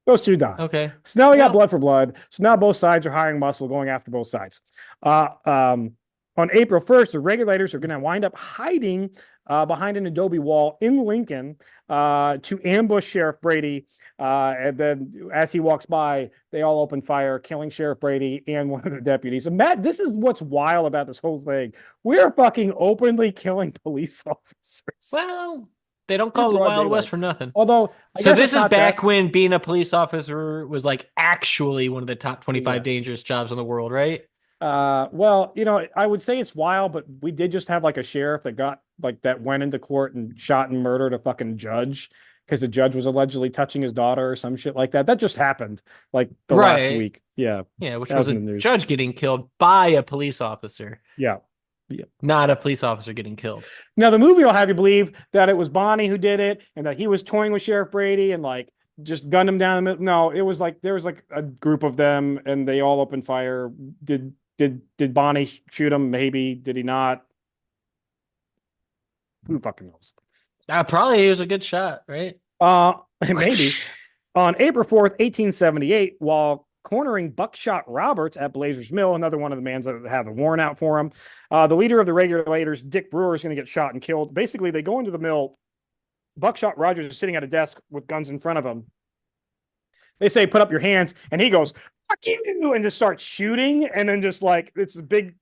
Those two die. Okay. So now we got Well, blood for blood. So now both sides are hiring muscle, going after both sides. Uh, um, on April 1st, the Regulators are going to wind up hiding behind an adobe wall in Lincoln to ambush Sheriff Brady. And then as he walks by, they all open fire, killing Sheriff Brady and one of the deputies. And Matt, this is what's wild about this whole thing. We're fucking openly killing police officers well, they don't in call it the broad Wild West daylight. for nothing. Although, I So guess this it's is not that. back when being a police officer was like actually one of the top 25 Yeah. dangerous jobs in the world, right? Well, I would say it's wild, but we did just have like a sheriff that got like that went into court and shot and murdered a fucking judge because the judge was allegedly touching his daughter or some shit like that. That just happened like the last Right. week. Yeah, Yeah, which that was was a in the news. judge getting killed by a police officer, Yeah. Yeah. not a police officer getting killed. Now the movie will have you believe that it was Bonnie who did it and that he was toying with Sheriff Brady and like just gunned him down the middle. No, it was like there was like a group of them and they all opened fire. Did Bonnie shoot him? Maybe. Did he not? Who fucking knows? Probably he was a good shot, right? Maybe. On April 4th, 1878, while cornering Buckshot Roberts at Blazer's Mill, another one of the men that have the warrant out for him, the leader of the Regulators, Dick Brewer, is going to get shot and killed. Basically, they go into the mill. Buckshot Rogers is sitting at a desk with guns in front of him. They say, "Put up your hands," and he goes, "Fuck you," and just starts shooting. And then just like it's a big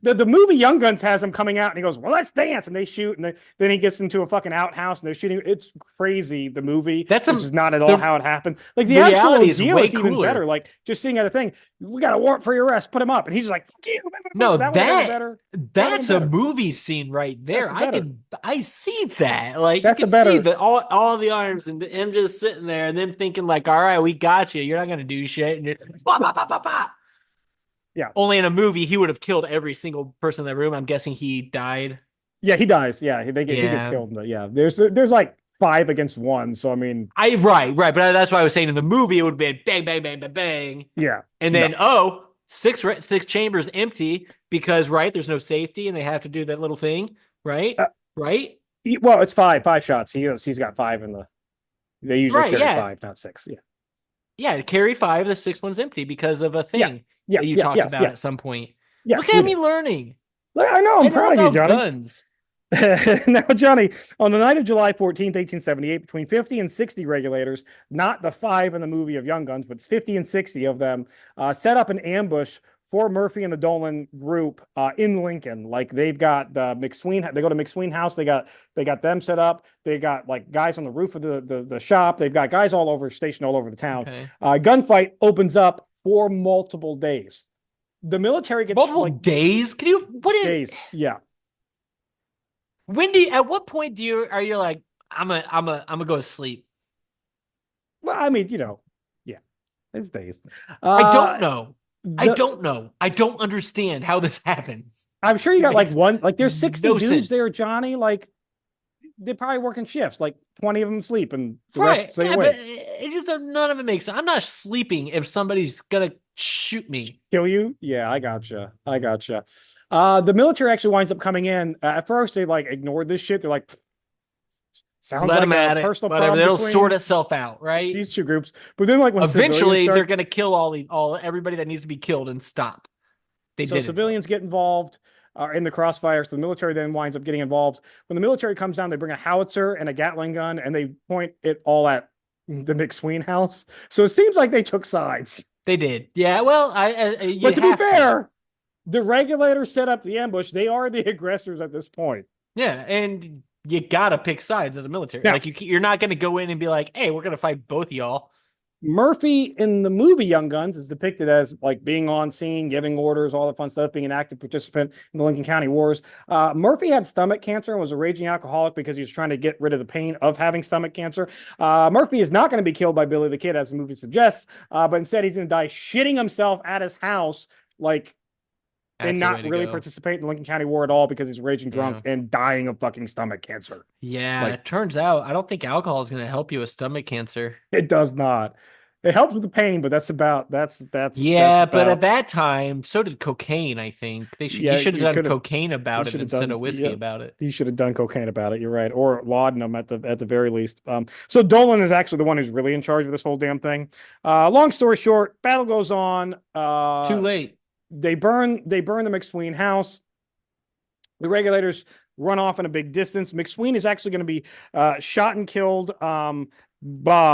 the movie Young Guns has him coming out and he goes, "Well, let's dance," and they shoot, and then he gets into a fucking outhouse and they're shooting. It's crazy, the movie, That's which is not at all the how it happened. Like the actual reality is deal way is even cooler. better. Like just seeing at a thing, "We got a warrant for your arrest, put him up," and he's like, "Fuck you." No, That would have been better. that's a better. movie scene right there. That's better. I see that. Like you That's a can see better. the all the arms and him just sitting there and then thinking like, all right, we got you. You're not gonna do shit. And bah, bah, bah, bah, bah. Yeah. Only in a movie he would have killed every single person in the room. I'm guessing he died. Yeah, he dies. Yeah, he gets Yeah. killed. But yeah, there's like 5 against 1. So I mean, Right, but that's why I was saying in the movie it would have been bang, bang, bang, bang, bang. yeah. And No. then six chambers empty because right, there's no safety and they have to do that little thing, right? Uh, Right? Well, it's five shots. He's got 5 in the. They usually Right, carry yeah. 5, not 6. Yeah. Yeah, carry 5, the 6th one's empty because of a Yeah. thing Yeah. that you Yeah. talked Yes. about Yeah. at some point. Yeah. Look at me learning. I know. I I'm know proud of you, about Johnny. guns. Now, Johnny, on the night of July 14th, 1878, between 50 and 60 Regulators, not the 5 in the movie of Young Guns, but 50 and 60 of them, set up an ambush for Murphy and the Dolan group in Lincoln. Like they've got the McSween, they go to McSween house. They got them set up. They got like guys on the roof of the shop. They've got guys all over, stationed all over the town. Okay. Gunfight opens up for multiple days. The military gets Multiple like days? Can you what is days. Yeah. when do you, at what point do you are you like I'm gonna go to sleep? Well, I mean, yeah, it's days. I don't Uh, know. I the don't know. I don't understand how this happens. I'm sure you It got like makes one, like there's 60 no dudes sense. there, Johnny. Like they're probably working shifts. Like 20 of them sleep and the rest Right. stay Yeah, but awake. it just none of it makes sense. I'm not sleeping if somebody's gonna shoot me. Kill you? Yeah, I gotcha. I gotcha. The military actually winds up coming in. At first, they like ignored this shit. They're like, sounds Let like them a at it. personal Whatever. problem It'll sort between itself out, right? these two groups. But then, like when civilians Eventually, they're start, gonna kill all everybody that needs to be killed and stop. They so did it though. civilians get involved in the crossfire. So the military then winds up getting involved. When the military comes down, they bring a howitzer and a Gatling gun, and they point it all at the McSween house. So it seems like they took sides. They did. Yeah. Well, But you to be have to. fair, the regulators set up the ambush. They are the aggressors at this point. Yeah, and you gotta pick sides as a military. Now, Like you're not gonna go in and be like, "Hey, we're gonna fight both of y'all." Murphy in the movie Young Guns is depicted as like being on scene, giving orders, all the fun stuff, being an active participant in the Lincoln County Wars. Murphy had stomach cancer and was a raging alcoholic because he was trying to get rid of the pain of having stomach cancer. Murphy is not going to be killed by Billy the Kid, as the movie suggests, but instead he's going to die shitting himself at his house, like, and That's the way not to really go. participate in the Lincoln County War at all because he's raging drunk Yeah. and dying of fucking stomach cancer. Yeah, Like, it turns out I don't think alcohol is gonna help you with stomach cancer. it does not. It helps with the pain, but that's Yeah, but at about. that time, so did cocaine, I think. He Yeah, should have you done could have. cocaine He about it should have instead done. of whiskey Yeah, about it. he should have done cocaine about it. You're right, or laudanum at the very least. So Dolan is actually the one who's really in charge of this whole damn thing. Long story short, battle goes on. Too late. They burn the McSween house. The regulators run off in a big distance. McSween is actually going to be shot and killed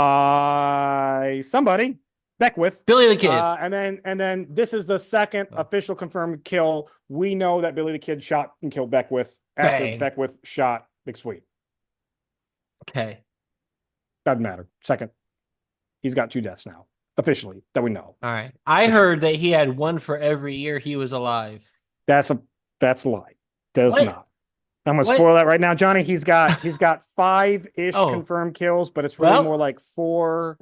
by somebody, Beckwith. Billy the Kid. And then this is the second Oh, official confirmed kill. We know that Billy the Kid shot and killed Beckwith after bang. Beckwith shot McSween. Okay. Doesn't matter. Second, he's got two deaths now, officially, that we know. All right. I For sure. heard that he had one for every year he was alive. That's a lie. Does What? not. I'm gonna What? spoil that right now, Johnny. He's got five-ish Oh, confirmed kills, but it's really more well, like four.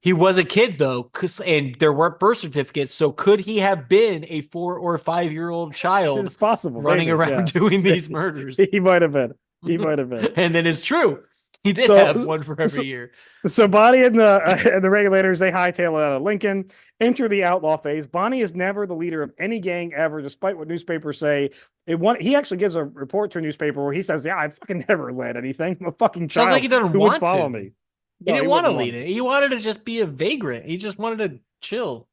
he was a kid though, and there weren't birth certificates. So could he have been a 4 or 5 year old child It's possible, running maybe. Yeah, around doing these murders? he might have been. He might have been. And then it's true. He did have So, one for every so, year. so Bonnie and the regulators, they hightail it out of Lincoln, enter the outlaw phase. Bonnie is never the leader of any gang ever, despite what newspapers say. He actually gives a report to a newspaper where he says, "Yeah, I fucking never led anything. I'm a fucking Sounds like child he doesn't who would want follow to. me." He No, he didn't want to wouldn't lead want. it. He wanted to just be a vagrant. He just wanted to chill.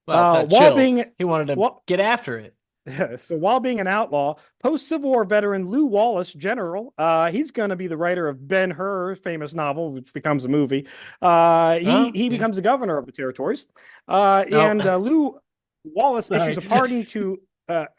Well, not While chill. being He wanted to while, get after it. So while being an outlaw, post-Civil War veteran Lew Wallace, general, he's going to be the writer of Ben-Hur's famous novel, which becomes a movie. Oh, He yeah. becomes the governor of the territories, No. and Lew Wallace issues Sorry. a pardon to.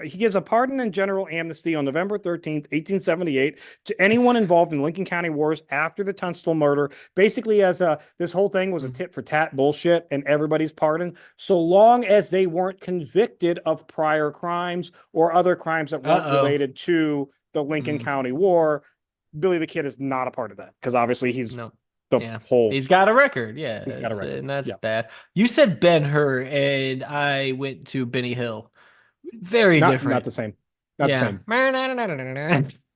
He gives a pardon and general amnesty on November 13th, 1878, to anyone involved in Lincoln County wars after the Tunstall murder. Basically, as this whole thing was a tit for tat bullshit, and everybody's pardoned, so long as they weren't convicted of prior crimes or other crimes that weren't Uh-oh. related to the Lincoln Mm, County War. Billy the Kid is not a part of that because obviously he's no. the Yeah. whole. He's got a record. Yeah. He's got a record. And that's Yeah, bad. You said Ben-Hur, and I went to Benny Hill. Very not different. the same. Not the Yeah. same.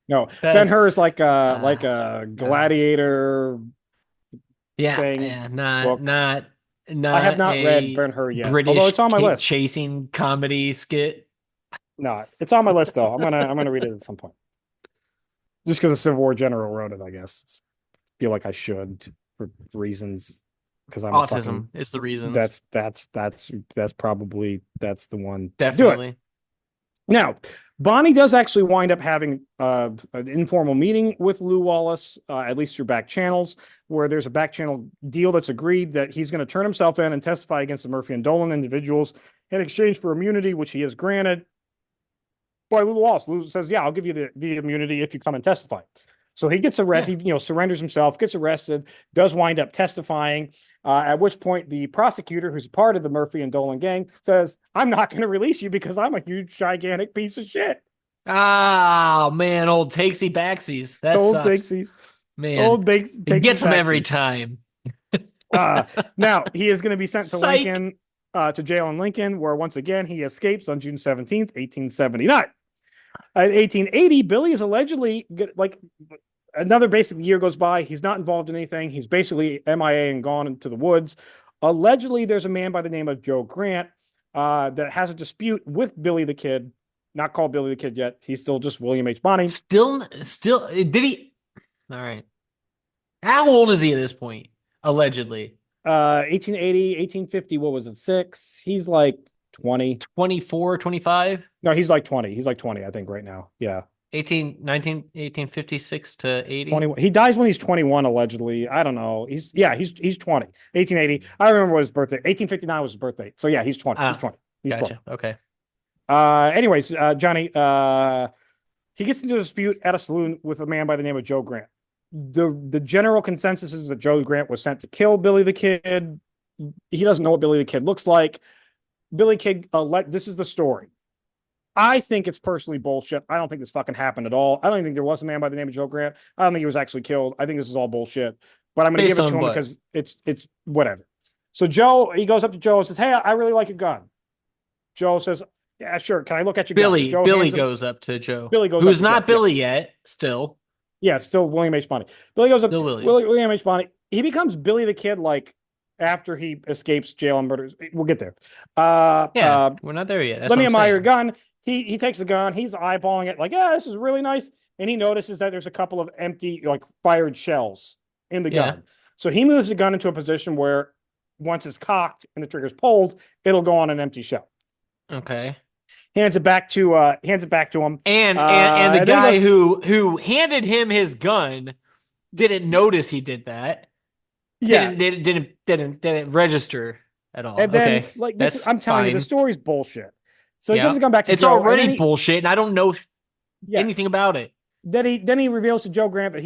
No, Ben That's Hur is like a uh, like a uh gladiator yeah, thing yeah, not book. not I have not not read a Ben Hur yet, although British it's on my list. chasing comedy skit. No, it's on my list though. I'm gonna read it at some point. Just because the Civil War general wrote it, I guess. Feel like I should for reasons because I'm a fucking. Autism is the reasons. That's probably that's the one to do it. Definitely. Now, Bonnie does actually wind up having an informal meeting with Lew Wallace, at least through back channels, where there's a back channel deal that's agreed that he's going to turn himself in and testify against the Murphy and Dolan individuals in exchange for immunity, which he is granted by Lew Wallace. Lew says, "Yeah, I'll give you the immunity if you come and testify." So he gets Yeah. arrested, surrenders himself, gets arrested, does wind up testifying. At which point the prosecutor, who's part of the Murphy and Dolan gang, says, "I'm not going to release you because I'm a huge, gigantic piece of shit." Ah, man, old takesy backsies. That Old sucks. takesies, Man, old it takesy gets them every backsies. time. Now he is going to be sent to Psych. Lincoln, to jail in Lincoln, where once again he escapes on June 17th, 1879. In 1880, Billy is allegedly like another basic year goes by. He's not involved in anything. He's basically MIA and gone into the woods. Allegedly, there's a man by the name of Joe Grant that has a dispute with Billy the Kid. Not called Billy the Kid yet. He's still just William H. Bonney. Still, did he? All right. How old is he at this point? Allegedly. 1880, 1850, what was it? Six. He's like 20. 24, 25? No, he's like 20. He's like 20, I think, right now. Yeah. 1856 to 80? 21. He dies when he's 21, allegedly. I don't know. He's 20. 1880. I remember what his birthday. 1859 was his birthday. So yeah, he's 20. He's Ah, 20. He's 20. gotcha. Okay. Anyways, Johnny, he gets into a dispute at a saloon with a man by the name of Joe Grant. The general consensus is that Joe Grant was sent to kill Billy the Kid. He doesn't know what Billy the Kid looks like. Billy Kid, this is the story. I think it's personally bullshit. I don't think this fucking happened at all. I don't even think there was a man by the name of Joe Grant. I don't think he was actually killed. I think this is all bullshit. But I'm going to give Based it to on him what? because it's whatever. So Joe, he goes up to Joe and says, "Hey, I really like your gun." Joe says, "Yeah, sure. Can I look at your gun?" Joe Billy hands him. goes up to Joe, Billy goes up who's to Joe. not Yeah, Billy yet, still. yeah. It's still William H. Bonney. Billy goes up. Still William. William H. Bonney. He becomes Billy the Kid like after he escapes jail and murders. We'll get there. Yeah, we're not there yet. That's Let what me I'm admire your saying. gun. He takes the gun. He's eyeballing it like, yeah, this is really nice. And he notices that there's a couple of empty, like fired shells in the Yeah. gun. So he moves the gun into a position where once it's cocked and the trigger's pulled, it'll go on an empty shell. Okay. Hands it back to him. And the And then he guy goes, who handed him his gun didn't notice he did that. yeah. Didn't register at all. And then Okay. like this, That's I'm telling you, the fine. story's bullshit. So he gives Yeah. the gun back to It's Joe, and then already bullshit, and I don't know yeah, anything about it. then he reveals to Joe Grant that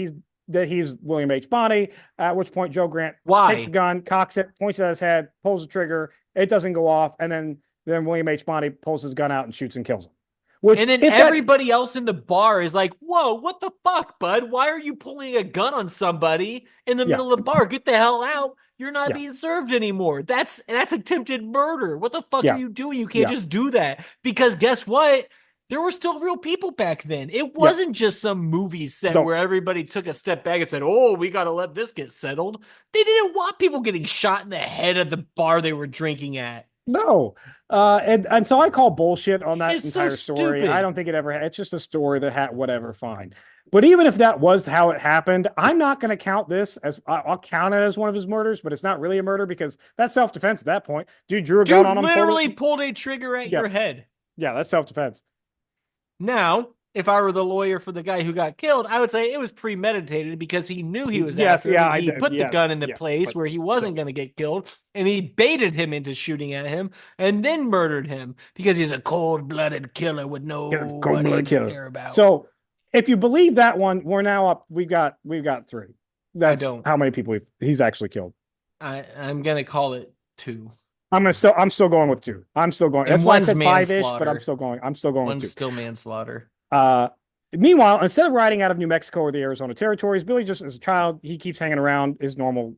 he's William H. Bonney. At which point Joe Grant takes the Why? gun, cocks it, points it at his head, pulls the trigger. It doesn't go off, and then William H. Bonney pulls his gun out and shoots and kills him. Which And then if that everybody else in the bar is like, "Whoa, what the fuck, bud? Why are you pulling a gun on somebody in the yeah middle of the bar? Get the hell out. You're not yeah being served anymore. That's attempted murder. What the fuck are yeah you doing? You can't yeah just do that." Because guess what? There were still real people back then. It yeah wasn't just some movie set don't where everybody took a step back and said, "Oh, we got to let this get settled." They didn't want people getting shot in the head at the bar they were drinking at. no. And so I call bullshit on that It's so entire story. I stupid. don't think it ever. It's just a story that had whatever. Fine. But even if that was how it happened, I'm not going to count this as I'll count it as one of his murders, but it's not really a murder because that's self defense at that point. Dude drew a gun Dude on him, pulled literally it. pulled a trigger at Yeah, your head. yeah, that's self defense. Now, if I were the lawyer for the guy who got killed, I would say it was premeditated because he knew he was Yes, after him yeah, and I he did. put the Yes, gun in the yeah, place but where he still, wasn't going to get killed and he baited him into shooting at him and then murdered him because he's a cold-blooded killer with cold blooded nobody to killer. care about. So if you believe that one, we're now up. We've got three. I That's don't. how many people he's actually killed. I'm going to call it 2. I'm still going with two. I'm still going. That's And why I one's said five-ish, but I'm manslaughter. still going. I'm still going with One's two. still manslaughter. Uh, Meanwhile, instead of riding out of New Mexico or the Arizona territories, Billy just as a child, he keeps hanging around his normal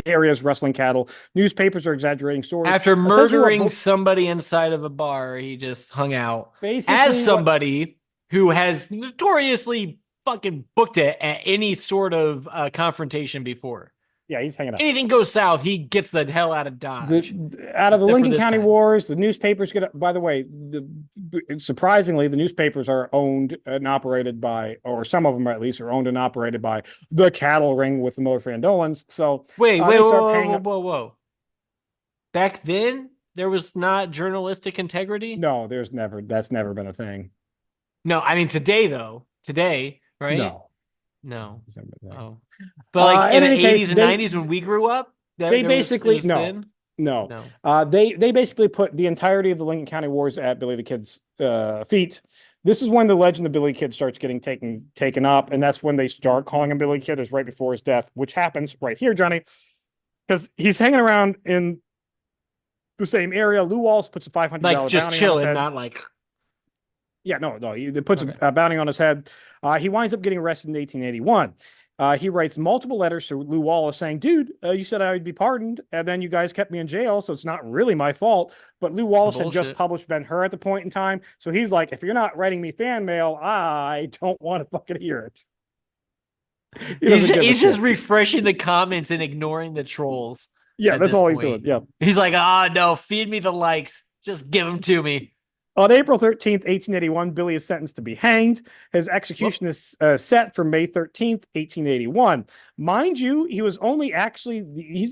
areas, rustling cattle. Newspapers are exaggerating stories. After Essentially, murdering somebody inside of a bar, he just hung out as basically what somebody who has notoriously fucking booked it at any sort of confrontation before. yeah, he's hanging out. Anything goes south, he gets the hell out of Dodge. Out of the Except for Lincoln this County time. Wars, the newspapers get. By the way, surprisingly, the newspapers are owned and operated by, or some of them at least, are owned and operated by the cattle ring with the Miller Van Dolans. So Wait, they start paying. whoa. Back then, there was not journalistic integrity? No, that's never been a thing. No, I mean today though. Today, right? No, No. it's never been a thing. Oh. But like in In the any case, 80s and 90s when we grew up, they it basically was no. thin? No. No. They basically put the entirety of the Lincoln County Wars at Billy the Kid's feet. This is when the legend of Billy Kid starts getting taken up, and that's when they start calling him Billy Kid, is right before his death, which happens right here, Johnny, because he's hanging around in the same area. Lou Wallace puts a Like $500 just bounty on his chilling, head. not like Yeah, no, he puts okay. a bounty on his head. He winds up getting arrested in 1881. He writes multiple letters to Lou Wallace saying, dude, you said I would be pardoned, and then you guys kept me in jail, so it's not really my fault. But Lou Wallace had just Bullshit. published Ben-Hur at the point in time, so he's like, if you're not writing me fan mail, I don't want to fucking hear it. He doesn't give a He's just shit. refreshing the comments and ignoring the trolls Yeah, at that's this all he's doing. point. Yeah. He's like, ah, no, feed me the likes. Just give them to me. On April 13th, 1881, Billy is sentenced to be hanged. His Whoop. execution is set for May 13th, 1881. Mind you, he's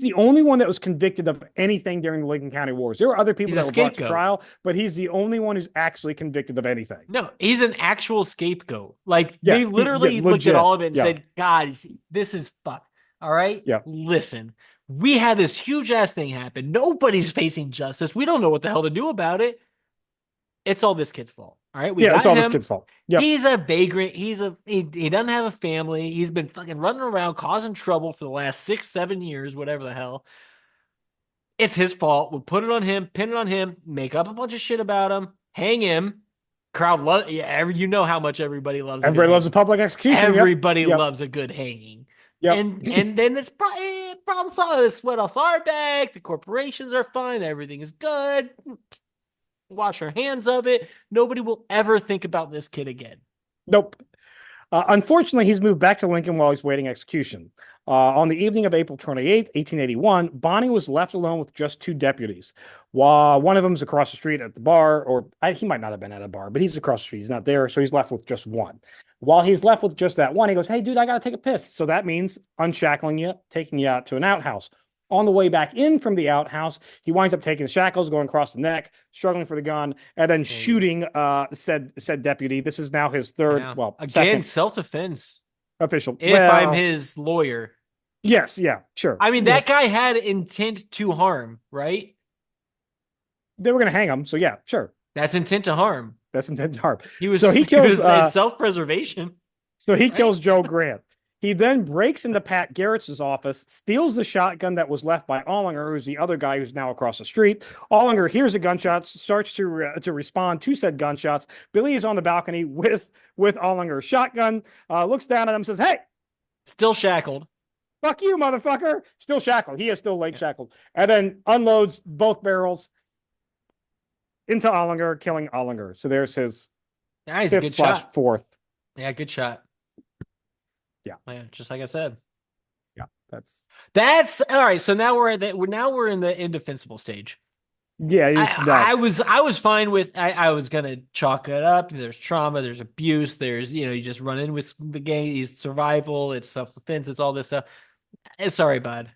the only one that was convicted of anything during the Lincoln County Wars. There were other people He's a that were brought to scapegoat. trial, but he's the only one who's actually convicted of anything. No, he's an actual scapegoat. Like Yeah, they yeah, literally looked at legit. all of it and Yeah, said, God, this is fuck. All right. yeah, Listen, we had this huge ass thing happen. Nobody's facing justice. We don't know what the hell to do about it. It's all this kid's fault. All right. We yeah. It's got all this him. kid's fault. Yep. He's a vagrant. He doesn't have a family. He's been fucking running around causing trouble for the last 6, 7 years, whatever the hell. It's his fault. We'll put it on him, pin it on him, make up a bunch of shit about him, hang him. Crowd love, yeah, you know how much everybody loves a good Everybody loves a hanging. public execution. Yep, Everybody yep, loves a good hanging. yep. And then it's problem solved. The sweat offs our back. The corporations are fine. Everything is good. Wash our hands of it. Nobody will ever think about this kid again. Nope. Unfortunately, he's moved back to Lincoln while he's waiting execution. On the evening of April 28th, 1881, Bonnie was left alone with just two deputies. While one of them is across the street at the bar, he might not have been at a bar, but he's across the street. He's not there, so he's left with just one. While he's left with just that one, he goes, hey, dude, I got to take a piss. So that means unshackling you, taking you out to an outhouse. On the way back in from the outhouse, he winds up taking the shackles, going across the neck, struggling for the gun, and then shooting said deputy. This is now his third, Yeah. well, Again, second self-defense. official. If I'm Well, his lawyer. yes, yeah, sure. I mean, Yeah, that guy had intent to harm, right? they were going to hang him, so yeah, sure. That's intent to harm. That's intent to harm. He was So he he kills. was it's self-preservation, So he right? kills Joe Grant. He then breaks into Pat Garrett's office, steals the shotgun that was left by Ollinger, who's the other guy who's now across the street. Ollinger hears the gunshots, starts to respond to said gunshots. Billy is on the balcony with Ollinger's shotgun, looks down at him, says, "Hey, Still shackled. fuck you, motherfucker!" Still shackled. He is still leg Yeah. shackled, and then unloads both barrels into Ollinger, killing Ollinger. So there's his Yeah, he's a fifth good slash shot. fourth. Yeah, good shot. Yeah, Yeah, just like I said. yeah, that's That's all right. So now we're in the indefensible stage. yeah. He's I not. was fine with I was gonna chalk it up. There's trauma, there's abuse, there's you just run in with the gang, it's survival, it's self-defense, it's all this stuff. Sorry, bud.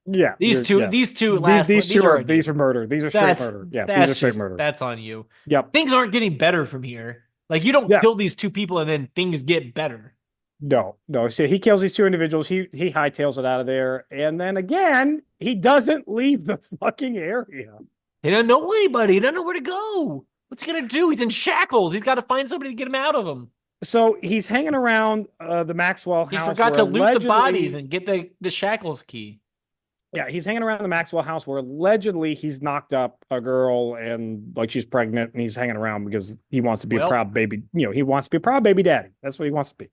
Yeah, yeah. These two These last these these two are are on you. these are murder. These are straight That's murder. Yeah, these are that's straight just murder. that's on you. Yep. Things aren't getting better from here. Like you don't Yeah. kill these two people and then things get better. No, no. So he kills these two individuals. He hightails it out of there, and then again, he doesn't leave the fucking area. He doesn't know anybody. He doesn't know where to go. What's he gonna do? He's in shackles. He's got to find somebody to get him out of them. So he's hanging around the Maxwell He house. forgot Where to loot the bodies allegedly, and get the shackles key. yeah, he's hanging around the Maxwell house where allegedly he's knocked up a girl and like she's pregnant, and he's hanging around because he wants to be a Well, proud baby. He wants to be a proud baby daddy. That's what he wants to be.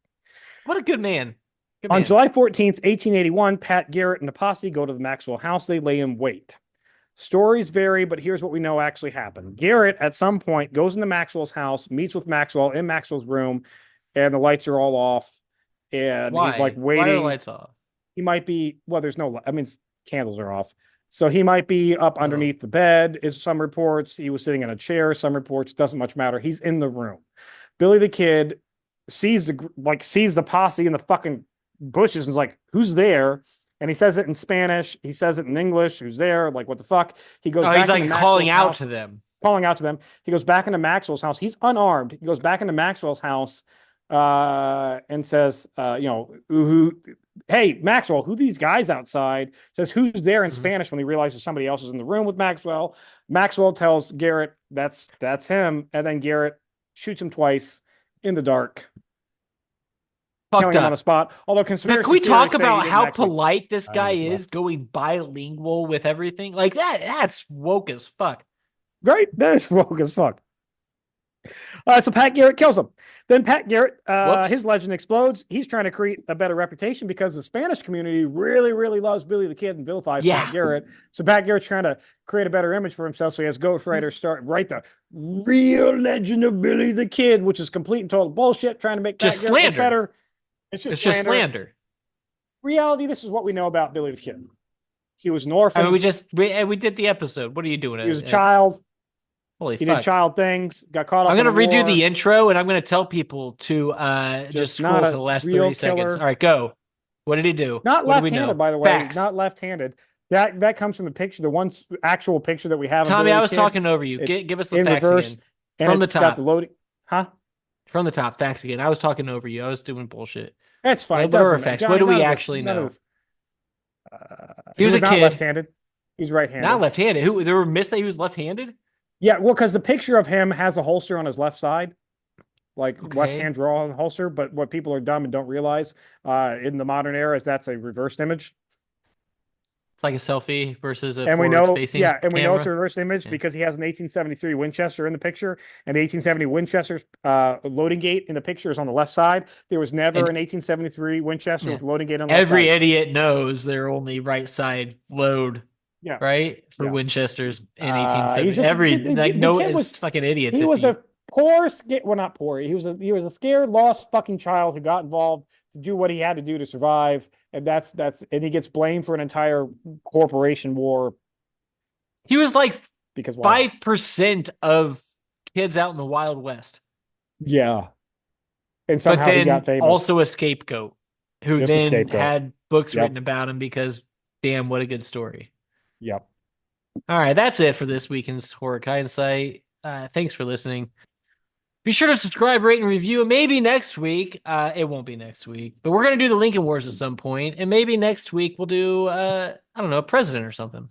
what a good man. Good On man. July 14th, 1881, Pat Garrett and a posse go to the Maxwell house. They lay in wait. Stories vary, but here's what we know actually happened. Garrett, at some point, goes into Maxwell's house, meets with Maxwell in Maxwell's room, and the lights are all off. And he's like Why? Why are the waiting. lights off? He might be, well, there's no, I mean, candles are off. So he might be up Oh, underneath the bed, is some reports. He was sitting in a chair, some reports. Doesn't much matter. He's in the room. Billy the Kid sees the posse in the fucking bushes and is like, who's there? And he says it in Spanish. He says it in English. Who's there? Like, what the fuck? He goes oh, back he's like into calling Maxwell's out house, to them. calling out to them. He goes back into Maxwell's house. He's unarmed. He goes back into Maxwell's house and says, hey, Maxwell, who these guys outside? Says, who's there in Mhm. Spanish when he realizes somebody else is in the room with Maxwell. Maxwell tells Garrett, that's him. And then Garrett shoots him twice in the dark, Fucked killing him on the up. spot. Although Man, can conspiracy we theories talk say he about didn't how actually. polite this He guy just is, left. going bilingual with everything? Like that's woke as fuck. Right? That is woke as fuck. So Pat Garrett kills him. Then Pat Garrett, Whoops. his legend explodes. He's trying to create a better reputation because the Spanish community really, really loves Billy the Kid and vilifies Pat Yeah. Garrett. So Pat Garrett's trying to create a better image for himself. So he has ghostwriters write the real legend of Billy the Kid, which is complete and total bullshit, trying to make Pat Just Garrett look slander. better. It's just It's just slander. slander. Reality, this is what we know about Billy the Kid. He was an I mean, orphan. we did the episode. What are you doing? He was a child. Holy He did fuck. child things, got caught I'm up in gonna a redo the war. intro and I'm gonna tell people to just Just scroll not to a the last real 30 seconds. All killer. right, go. What did he do? Not What do we left-handed, know? by the way. Facts. Not left-handed. That comes from the picture, the one actual picture that we have of Tommy, Billy I the was Kid. talking over you. It's Give us the in facts reverse, again. and From the it's got the top. loading. Huh? From the top. Facts again. I was talking over you. I was doing bullshit. That's fine. It What are our doesn't matter. facts? What Johnny, do we none of this. actually None of know? this. He He was was a not kid, left-handed. He's not right-handed. left-handed. Who there were myths that he was left-handed? Yeah, well, because the picture of him has a holster on his left side, like left Okay. hand draw on the holster. But what people are dumb and don't realize in the modern era is that's a reversed image. It's like a selfie versus a And we know, forward-facing yeah, and we know it's a camera. reverse image Yeah. because he has an 1873 Winchester in the picture, and the 1870 Winchester's loading gate in the picture is on the left side. There was never And an 1873 Winchester yeah, with loading gate on the left every side. idiot knows they're only right side load, Yeah, right? For yeah. Winchesters in He 1870. just Every like the no, kid it's was fucking idiots he if was you a poor, well, not poor. He was a scared, lost fucking child who got involved to do what he had to do to survive, and that's and he gets blamed for an entire corporation war he was like because why not? 5% of kids out in the Wild West, Yeah, and but somehow he got then famous. also a scapegoat who Just a then scapegoat. had books written Yep, about him because damn, what a good story. yep. All right, that's it for this week in Historic Hindsight. Thanks for listening. Be sure to subscribe, rate, and review. Maybe next week, it won't be next week, but we're gonna do the Lincoln Wars at some point, and maybe next week we'll do I don't know, a president or something.